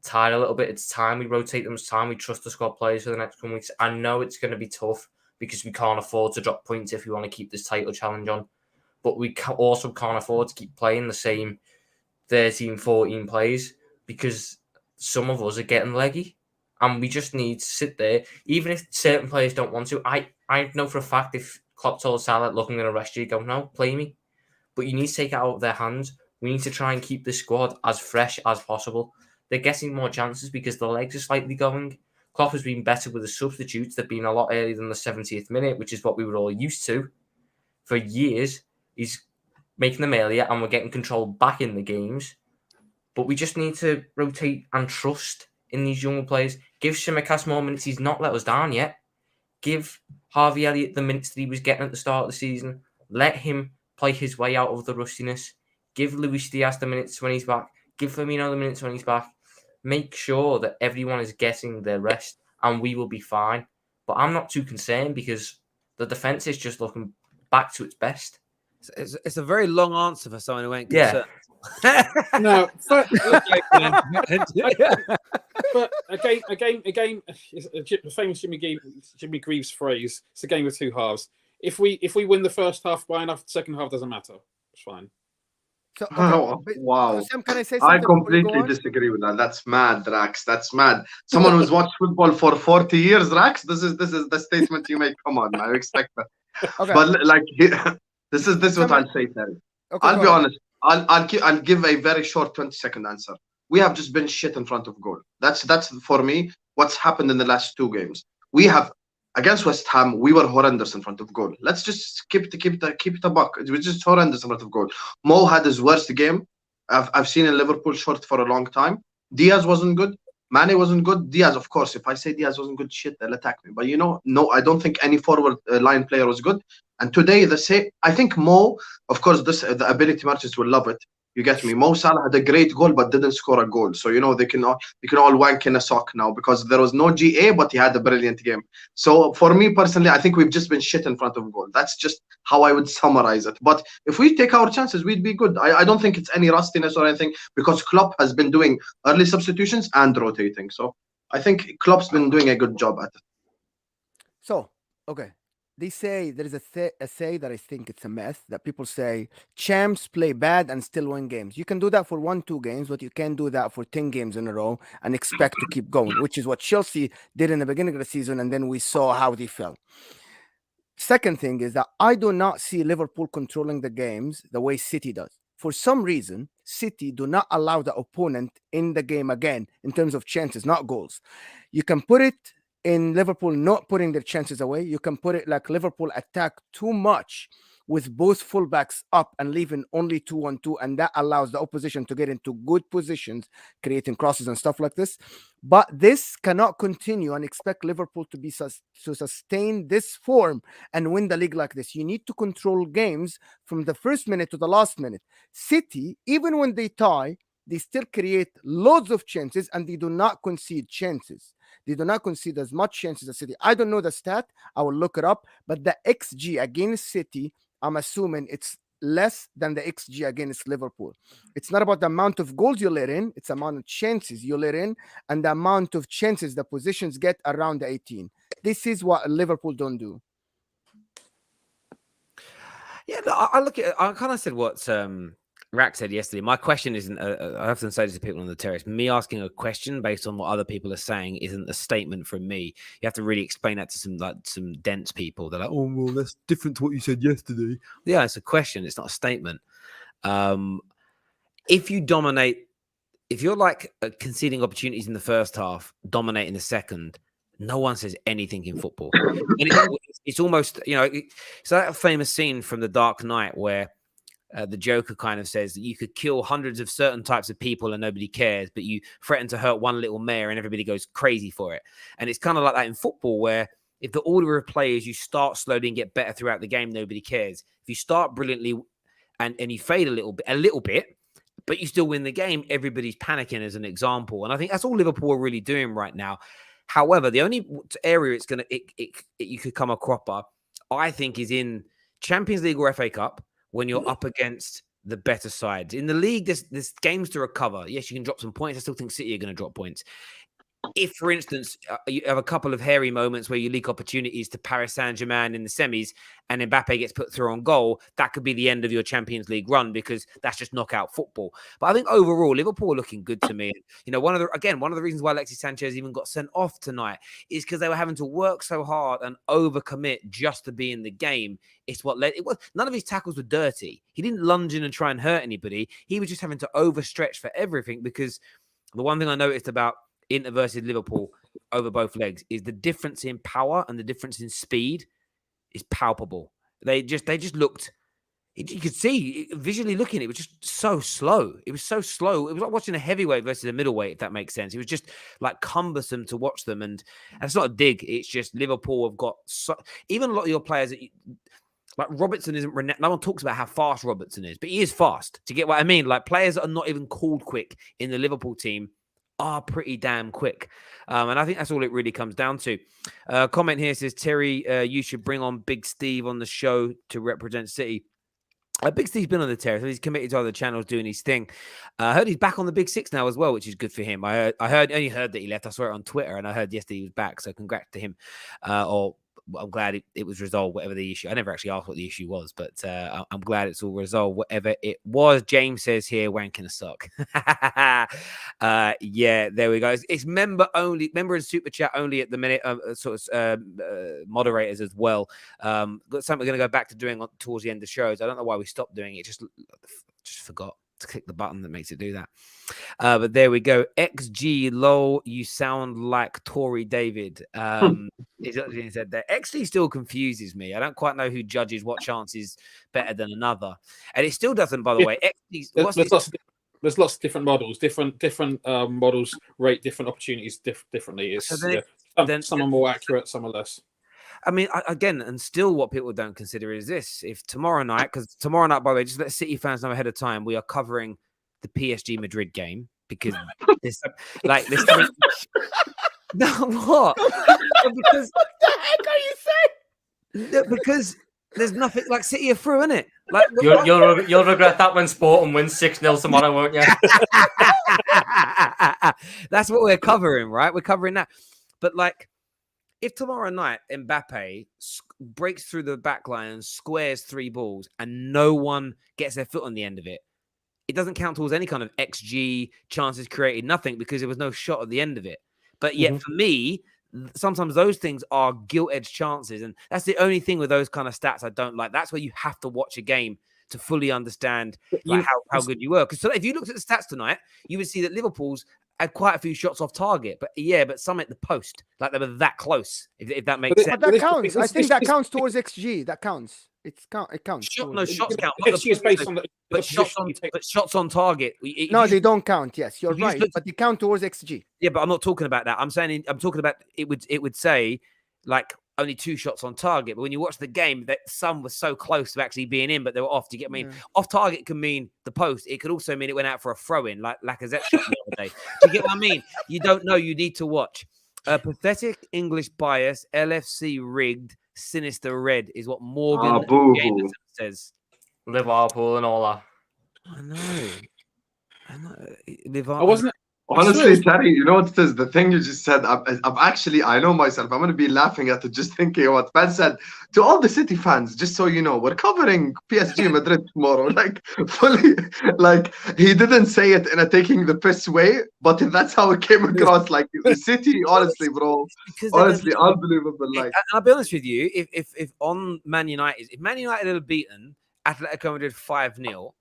tire a little bit. It's time we rotate them. It's time we trust the squad players for the next couple of weeks. I know it's going to be tough because we can't afford to drop points if we want to keep this title challenge on. But we also can't afford to keep playing the same 13, 14 players because some of us are getting leggy. And we just need to sit there. Even if certain players don't want to, I know for a fact if Klopp told Salah, look, I'm going to rest you, go, no, play me. But you need to take it out of their hands. We need to try and keep the squad as fresh as possible. They're getting more chances because the legs are slightly going. Klopp has been better with the substitutes. They've been a lot earlier than the 70th minute, which is what we were all used to. For years, he's making them earlier and we're getting control back in the games. But we just need to rotate and trust in these younger players. Give Tsimikas more minutes. He's not let us down yet. Give Harvey Elliott the minutes that he was getting at the start of the season. Let him play his way out of the rustiness. Give Luis Diaz the minutes when he's back. Give Firmino the minutes when he's back. Make sure that everyone is getting their rest and we will be fine. But I'm not too concerned because the defence is just looking back to its best. It's a very long answer for someone who ain't Yeah. concerned. No, but again, it's a famous Jimmy Greaves phrase. It's a game of two halves. If we win the first half by enough, the second half doesn't matter. It's fine. So, okay, Oh, but- wow. so Sam, can I say I something? before you go completely on? disagree with that. That's mad, Drax. That's mad. Someone who's watched football for 40 years, Drax. This is the statement you make. Come on, man. I expect that. Okay. But like, this is what I'll say, Terry. Okay, I'll go be ahead. honest. I'll give a very short 20-second answer. We have just been shit in front of goal. That's for me what's happened in the last two games. We have against West Ham, we were horrendous in front of goal. Let's just keep it a buck. We're just horrendous in front of goal. Mo had his worst game I've seen in Liverpool short for a long time. Diaz wasn't good. Mane wasn't good. Diaz, of course, if I say Diaz wasn't good, shit, they'll attack me. But no, I don't think any forward line player was good. And today, I think Mo, of course, the ability matches will love it. You get me? Mo Salah had a great goal, but didn't score a goal. So, they can all wank in a sock now because there was no GA, but he had a brilliant game. So, for me personally, I think we've just been shit in front of goal. That's just how I would summarize it. But if we take our chances, we'd be good. I don't think it's any rustiness or anything because Klopp has been doing early substitutions and rotating. So, I think Klopp's been doing a good job at it. So, okay. They say there is a say that I think it's a myth that people say champs play bad and still win games. You can do that for 1-2 games, but you can't do that for 10 games in a row and expect to keep going, which is what Chelsea did in the beginning of the season, and then we saw how they fell. Second thing is that I do not see Liverpool controlling the games the way City does. For some reason, City do not allow the opponent in the game again in terms of chances, not goals. You can put it in Liverpool not putting their chances away. You can put it like Liverpool attack too much with both fullbacks up and leaving only 2-on-2, and that allows the opposition to get into good positions, creating crosses and stuff like this. But this cannot continue and expect Liverpool to sustain this form and win the league like this. You need to control games from the first minute to the last minute. City, even when they tie, they still create loads of chances and they do not concede chances. They do not concede as much chances as City. I don't know the stat. I will look it up. But the XG against City, I'm assuming it's less than the XG against Liverpool. It's not about the amount of goals you let in, it's the amount of chances you let in and the amount of chances the positions get around the 18. This is what Liverpool don't do. Yeah, I look at. I kind of said what Rack said yesterday. My question isn't. I often say this to people on the terrace. Me asking a question based on what other people are saying isn't a statement from me. You have to really explain that to some dense people. They're like, "Oh, well, that's different to what you said yesterday." Yeah, it's a question. It's not a statement. If you dominate, if you're like conceding opportunities in the first half, dominating the second, no one says anything in football. And it's almost, it's that famous scene from The Dark Knight where the Joker kind of says that you could kill hundreds of certain types of people and nobody cares, but you threaten to hurt one little mayor and everybody goes crazy for it. And it's kind of like that in football where if the order of players, you start slowly and get better throughout the game, nobody cares. If you start brilliantly and you fade a little bit, but you still win the game, everybody's panicking as an example. And I think that's all Liverpool are really doing right now. However, the only area you could come a cropper, I think, is in Champions League or FA Cup when you're up against the better sides. In the league, there's games to recover. Yes, you can drop some points. I still think City are going to drop points. If, for instance, you have a couple of hairy moments where you leak opportunities to Paris Saint-Germain in the semis and Mbappe gets put through on goal, that could be the end of your Champions League run because that's just knockout football. But I think overall, Liverpool are looking good to me. One of the reasons why Alexis Sanchez even got sent off tonight is because they were having to work so hard and overcommit just to be in the game. It's what led it was. None of his tackles were dirty. He didn't lunge in and try and hurt anybody. He was just having to overstretch for everything because the one thing I noticed about Inter versus Liverpool over both legs is the difference in power and the difference in speed is palpable. They just looked, you could see visually looking, it was just so slow. It was so slow. It was like watching a heavyweight versus a middleweight, if that makes sense. It was just like cumbersome to watch them. And it's not a dig. It's just Liverpool have got even a lot of your players like Robertson isn't renowned. No one talks about how fast Robertson is, but he is fast. Do you get what I mean? Like players that are not even called quick in the Liverpool team are pretty damn quick. And I think that's all it really comes down to. Comment here says, Terry, you should bring on Big Steve on the show to represent City. Big Steve's been on the terrace. He's committed to other channels doing his thing. I heard he's back on the Big Six now as well, which is good for him. I only heard that he left. I saw it on Twitter and I heard yesterday he was back. So congrats to him. I'm glad it was resolved, whatever the issue. I never actually asked what the issue was, but I'm glad it's all resolved, whatever it was. James says here, wanking a sock. Yeah, there we go. It's member only, member and super chat only at the minute. Moderators as well. Got something we're going to go back to doing towards the end of shows. I don't know why we stopped doing it. Just forgot to click the button that makes it do that. But there we go. XG lol, you sound like Tory David. He said that. XG still confuses me. I don't quite know who judges what chance is better than another, and it still doesn't. By the way, XG. There's lots of different models. Different models rate different opportunities differently. Some are more accurate, some are less. I mean, again, and still what people don't consider is this. If tomorrow night, because tomorrow night, by the way, just let City fans know ahead of time, we are covering the PSG Madrid game because there's something... No, what? Because... What the heck are you saying? Because there's nothing like City are through, isn't it? Like you'll regret that when Sporting wins 6-0 tomorrow, won't you? That's what we're covering, right? We're covering that. But like, if tomorrow night Mbappe breaks through the back line and squares 3 balls and no one gets their foot on the end of it, it doesn't count towards any kind of XG, chances created, nothing, because there was no shot at the end of it. But yet for me, sometimes those things are gilt-edged chances. And that's the only thing with those kind of stats I don't like. That's where you have to watch a game to fully understand how good you were. Because if you looked at the stats tonight, you would see that Liverpool's had quite a few shots off target, but some at the post, like they were that close. If that makes sense, but that counts. I think that counts towards XG. That counts. It counts. Shots count. XG is based on the shots on target. They don't count. Yes, you're right. But they count towards XG. Yeah, but I'm not talking about that. I'm talking about it would say like only 2 shots on target. But when you watch the game, that some were so close to actually being in, but they were off. Do you get me? Off target can mean the post. It could also mean it went out for a throw in, like Lacazette shot the other day. Do you get what I mean? You don't know. You need to watch. Pathetic English bias, LFC rigged, sinister red is what Morgan Jameson says. Liverpool and all that. I know. I wasn't. Honestly, Terry, you know what it is? The thing you just said, I'm actually, I know myself, I'm going to be laughing at it just thinking what Ben said. To all the City fans, just so you know, we're covering PSG Madrid tomorrow. Like, fully, like, he didn't say it in a taking the piss way, but that's how it came across. Like, the City, honestly, bro, honestly, unbelievable. Like, I'll be honest with you, if on Man United, if Man United had beaten Atletico Madrid 5-0,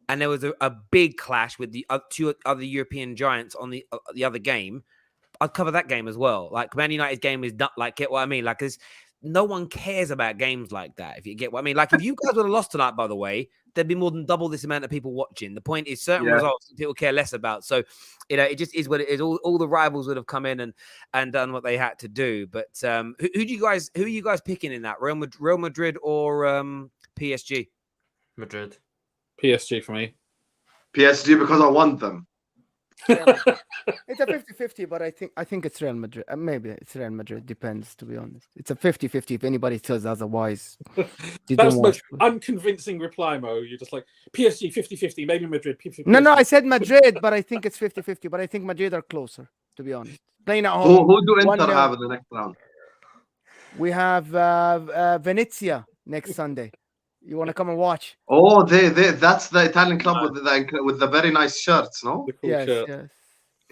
and there was a big clash with the two other European giants on the other game, I'd cover that game as well. Like, Man United's game is not like, get what I mean? Like, no one cares about games like that, if you get what I mean. Like, if you guys would have lost tonight, by the way, there'd be more than double this amount of people watching. The point is, certain results people care less about. So, you know, it just is what it is. All the rivals would have come in and done what they had to do. But who are you guys picking in that? Real Madrid or PSG? Madrid. PSG for me. PSG because I want them. It's a 50-50, but I think it's Real Madrid. Maybe it's Real Madrid. Depends, to be honest. It's a 50-50. If anybody says otherwise, that's the most unconvincing reply, Mo. You're just like, PSG 50-50, maybe Madrid. PSG. No, I said Madrid, but I think it's 50-50. But I think Madrid are closer, to be honest. Playing at home. Who do Inter have in the next round? We have Venezia next Sunday. You want to come and watch? Oh, that's the Italian club with the very nice shirts, no? Cool shirt. Yes.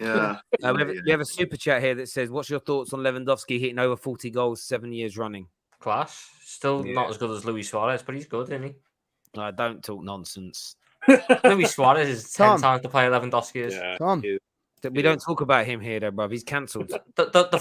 Yeah. We have a super chat here that says, "What's your thoughts on Lewandowski hitting over 40 goals 7 years running?" Class. Still not as good as Luis Suarez, but he's good, isn't he? No, don't talk nonsense. Luis Suarez is 10 times the player Lewandowski is. Yeah. Tom. We don't talk about him here, though, bruv. He's cancelled. The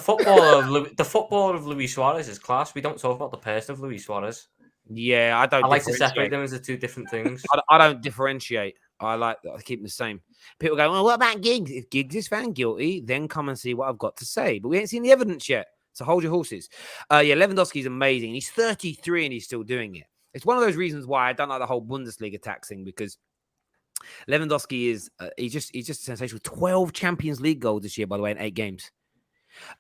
footballer of Luis Suarez is class. We don't talk about the person of Luis Suarez. Yeah, I don't. I like to separate them into two different things. I don't differentiate. I keep them the same. People go, well, what about Giggs? If Giggs is found guilty, then come and see what I've got to say. But we ain't seen the evidence yet, so hold your horses. Lewandowski's amazing. He's 33 and he's still doing it. It's one of those reasons why I don't like the whole Bundesliga tax thing, because Lewandowski is he's just sensational. 12 Champions League goals this year, by the way, in 8 games.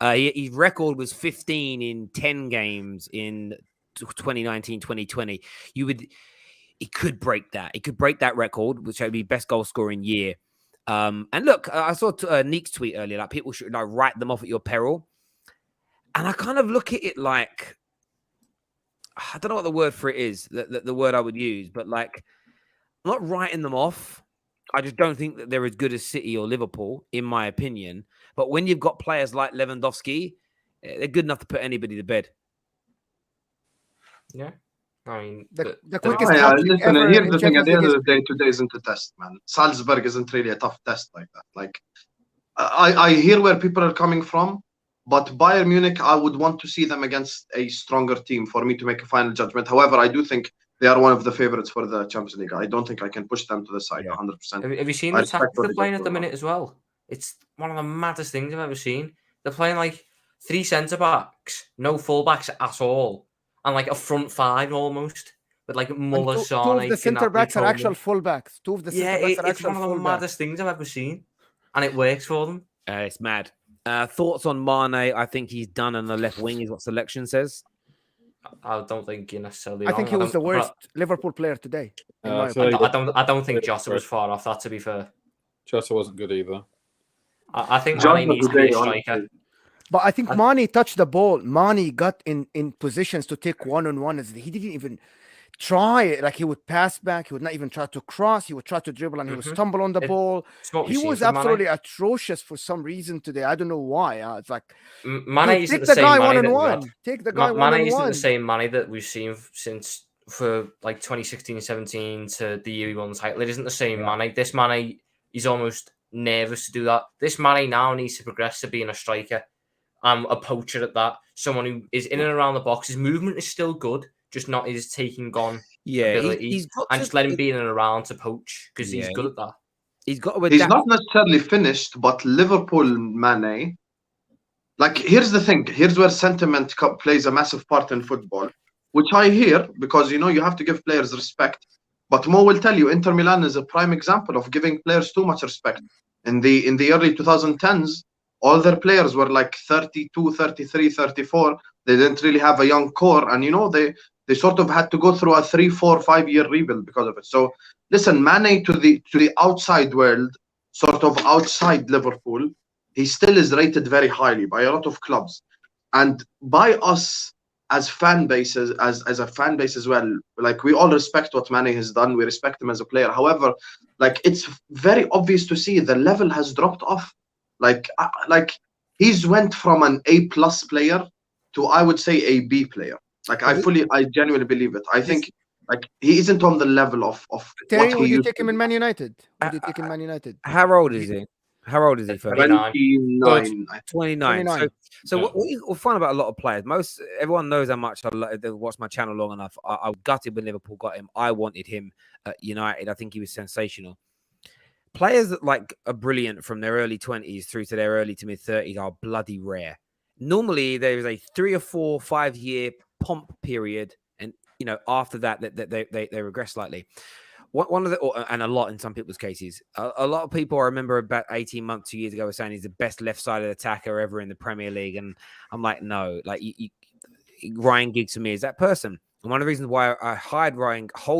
His record was 15 in 10 games in 2019-2020. He could break that. He could break that record, which would be best goal scoring year. And look, I saw Neek's tweet earlier, like, people should write them off at your peril. And I kind of look at it like, I don't know what the word for it is, the word I would use, but like, I'm not writing them off. I just don't think that they're as good as City or Liverpool, in my opinion. But when you've got players like Lewandowski, they're good enough to put anybody to bed. Yeah. I mean, the quickest listen, here's the thing. At the end of the day, today isn't a test, man. Salzburg isn't really a tough test like that. Like, I hear where people are coming from, but Bayern Munich, I would want to see them against a stronger team for me to make a final judgment. However, I do think they are one of the favorites for the Champions League. I don't think I can push them to the side 100%. Have you seen the tactics they're playing at the minute as well? It's one of the maddest things I've ever seen. They're playing like 3 centre-backs, no full-backs at all, and like a front 5 almost, with like Muller, Son. 2 of the centre-backs are actual full-backs. 2 of the centre-backs are actual it's one of the maddest things I've ever seen, and it works for them. It's mad. Thoughts on Mane? I think he's done on the left wing, is what selection says. I don't think you're necessarily. I think he was the worst Liverpool player today. I don't think Jota was far off that, to be fair. Jota wasn't good either. I think Mane needs to be a striker. But I think Mane touched the ball. Mane got in positions to take one-on-one. He didn't even try. Like, he would pass back. He would not even try to cross. He would try to dribble, and he would stumble on the ball. He was absolutely atrocious for some reason today. I don't know why. It's like, Mane isn't the same Mane. Take the guy one-on-one. Mane isn't the same Mane that we've seen since for like 2016-17 to the year he won the title. It isn't the same Mane. This Mane, he's almost nervous to do that. This Mane now needs to progress to being a striker. A poacher at that. Someone who is in and around the box. His movement is still good, just not his taking gone ability. And just let him be in and around to poach, because he's good at that. He's not necessarily finished, but Liverpool Mane. Like, here's the thing. Here's where sentiment plays a massive part in football, which I hear, because you have to give players respect. But Mo will tell you, Inter Milan is a prime example of giving players too much respect. In the early 2010s, all their players were like 32, 33, 34. They didn't really have a young core, and They sort of had to go through a 3, 4, 5 year rebuild because of it. So listen, Mane to the outside world, sort of outside Liverpool, he still is rated very highly by a lot of clubs, and by us as fan bases, as a fan base as well. Like, we all respect what Mane has done. We respect him as a player. However, like, it's very obvious to see the level has dropped off. Like he's went from an A+ player to, I would say, a B player. Like, I genuinely believe it. I think like he isn't on the level of Terry, what he would you used take to him be. in Man United? Would you take him in Man United? How old is he? How old is he? First? 29. 29. 29. So what you'll find about a lot of players, everyone knows how much they watched my channel long enough. I gutted when Liverpool got him. I wanted him at United. I think he was sensational. Players that like are brilliant from their early 20s through to their early to mid 30s are bloody rare. Normally there is a 3 or 4, 5 year pomp period, and after that they regress slightly. One of the, and a lot in some people's cases, a lot of people I remember about 18 months, 2 years ago, were saying he's the best left-sided attacker ever in the Premier League, and I'm like, no, like Ryan Giggs for me is that person. And one of the reasons why I hold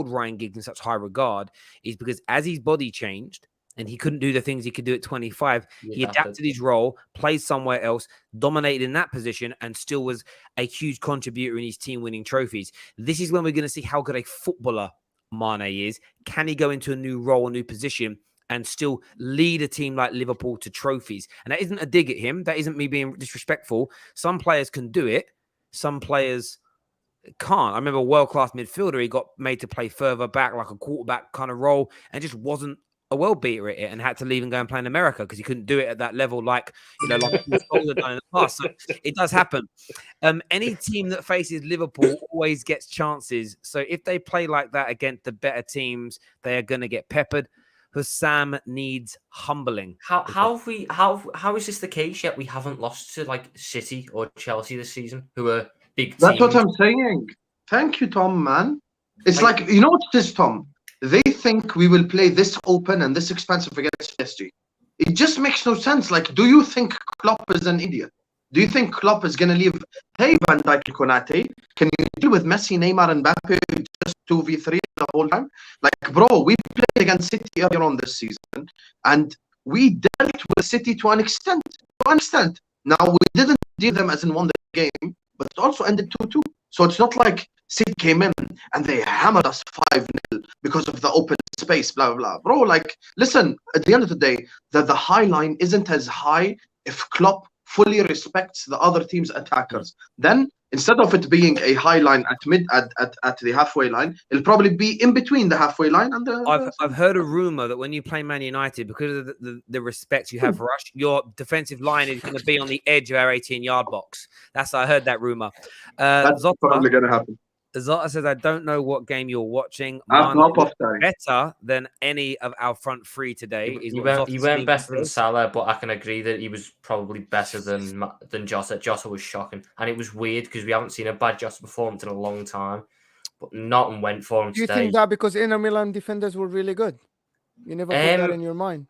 Ryan Giggs in such high regard is because as his body changed and he couldn't do the things he could do at 25, he adapted his role, played somewhere else, dominated in that position, and still was a huge contributor in his team winning trophies. This is when we're going to see how good a footballer Mane is. Can he go into a new role, a new position, and still lead a team like Liverpool to trophies? And that isn't a dig at him. That isn't me being disrespectful. Some players can do it. Some players can't. I remember a world-class midfielder, he got made to play further back, like a quarterback kind of role, and just wasn't a world beater at it, and had to leave and go and play in America because he couldn't do it at that level, like like Scholes had done in the past. So it does happen. Any team that faces Liverpool always gets chances. So if they play like that against the better teams, they are going to get peppered. Hussam needs humbling. How is this the case yet? We haven't lost to like City or Chelsea this season, who are big teams. That's what I'm saying. Thank you, Tom, man. It's like you know what it is, Tom? They think we will play this open and this expensive against PSG. It just makes no sense. Like, do you think Klopp is an idiot? Do you think Klopp is going to leave, hey, Van Dijk, Konate, can you deal with Messi, Neymar, and Mbappe just 2v3 the whole time? Like, bro, we played against City earlier on this season, and we dealt with City to an extent. Now, we didn't deal them as in won the game, but it also ended 2-2. So it's not like City came in and they hammered us 5-0 because of the open space, blah, blah, blah. Bro, like, listen, at the end of the day, the high line isn't as high if Klopp fully respects the other team's attackers. Then, instead of it being a high line at the halfway line, it'll probably be in between the halfway line and the... I've heard a rumor that when you play Man United, because of the respect you have for us, your defensive line is going to be on the edge of our 18-yard box. I heard that rumor. That's probably going to happen. Zota says, I don't know what game you're watching. Better than any of our front three today. He weren't better than Salah, but I can agree that he was probably better than Jota. Jota was shocking. And it was weird because we haven't seen a bad Jota performance in a long time. But Nottingham went for him today. Do you think that because Inter Milan defenders were really good? You never put that in your mind.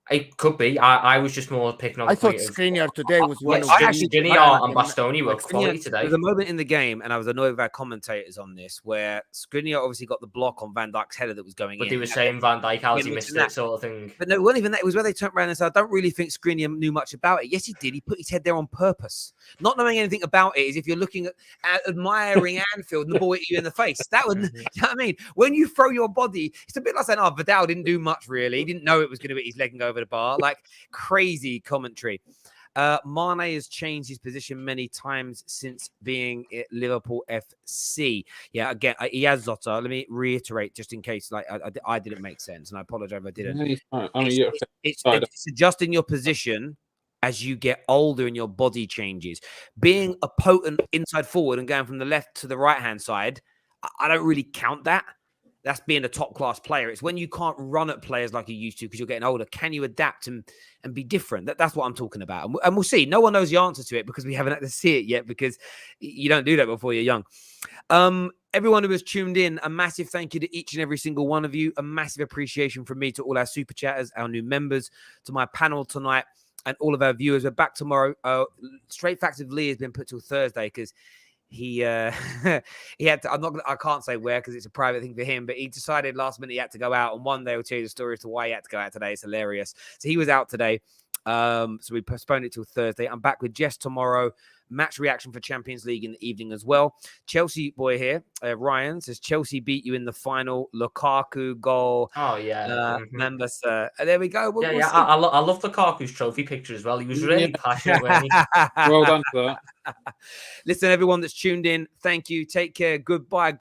It could be. I was just more picking up. I thought Skriniar today was one of Skriniar and Bastoni were quality today. There's a moment in the game, and I was annoyed with our commentators on this, where Skriniar obviously got the block on Van Dijk's header that was going in. But they were saying Van Dijk, how's he missed it, sort of thing. But no, it wasn't even that. It was where they turned around and said, I don't really think Skriniar knew much about it. Yes, he did. He put his head there on purpose. Not knowing anything about it is if you're looking at admiring Anfield and the ball hit you in the face. That would, you know what I mean? When you throw your body, it's a bit like saying, Vidal didn't do much, really. He didn't know it was going to hit his leg and go over the bar. Like, crazy commentary. Mane has changed his position many times since being at Liverpool FC. Yeah, again, he has Zota. Let me reiterate, just in case I didn't make sense, and I apologize if I didn't. It's adjusting your position as you get older and your body changes. Being a potent inside forward and going from the left to the right hand side, I don't really count that. That's being a top-class player. It's when you can't run at players like you used to because you're getting older. Can you adapt and be different? That's what I'm talking about. And we'll see. No one knows the answer to it because we haven't had to see it yet because you don't do that before you're young. Everyone who has tuned in, a massive thank you to each and every single one of you. A massive appreciation from me to all our super chatters, our new members, to my panel tonight, and all of our viewers. We're back tomorrow. Straight Facts with Lee has been put till Thursday because he he had to. I can't say where because it's a private thing for him. But he decided last minute he had to go out. And one day I'll tell you the story as to why he had to go out today. It's hilarious. So he was out today. So we postponed it till Thursday. I'm back with Jess tomorrow. Match reaction for Champions League in the evening as well. Chelsea boy here, Ryan says Chelsea beat you in the final. Lukaku goal. Oh yeah, remember, sir. There we go. We'll I love Lukaku's trophy picture as well. He was really passionate. Wasn't he? Well done for that. Listen, everyone that's tuned in, thank you. Take care. Goodbye.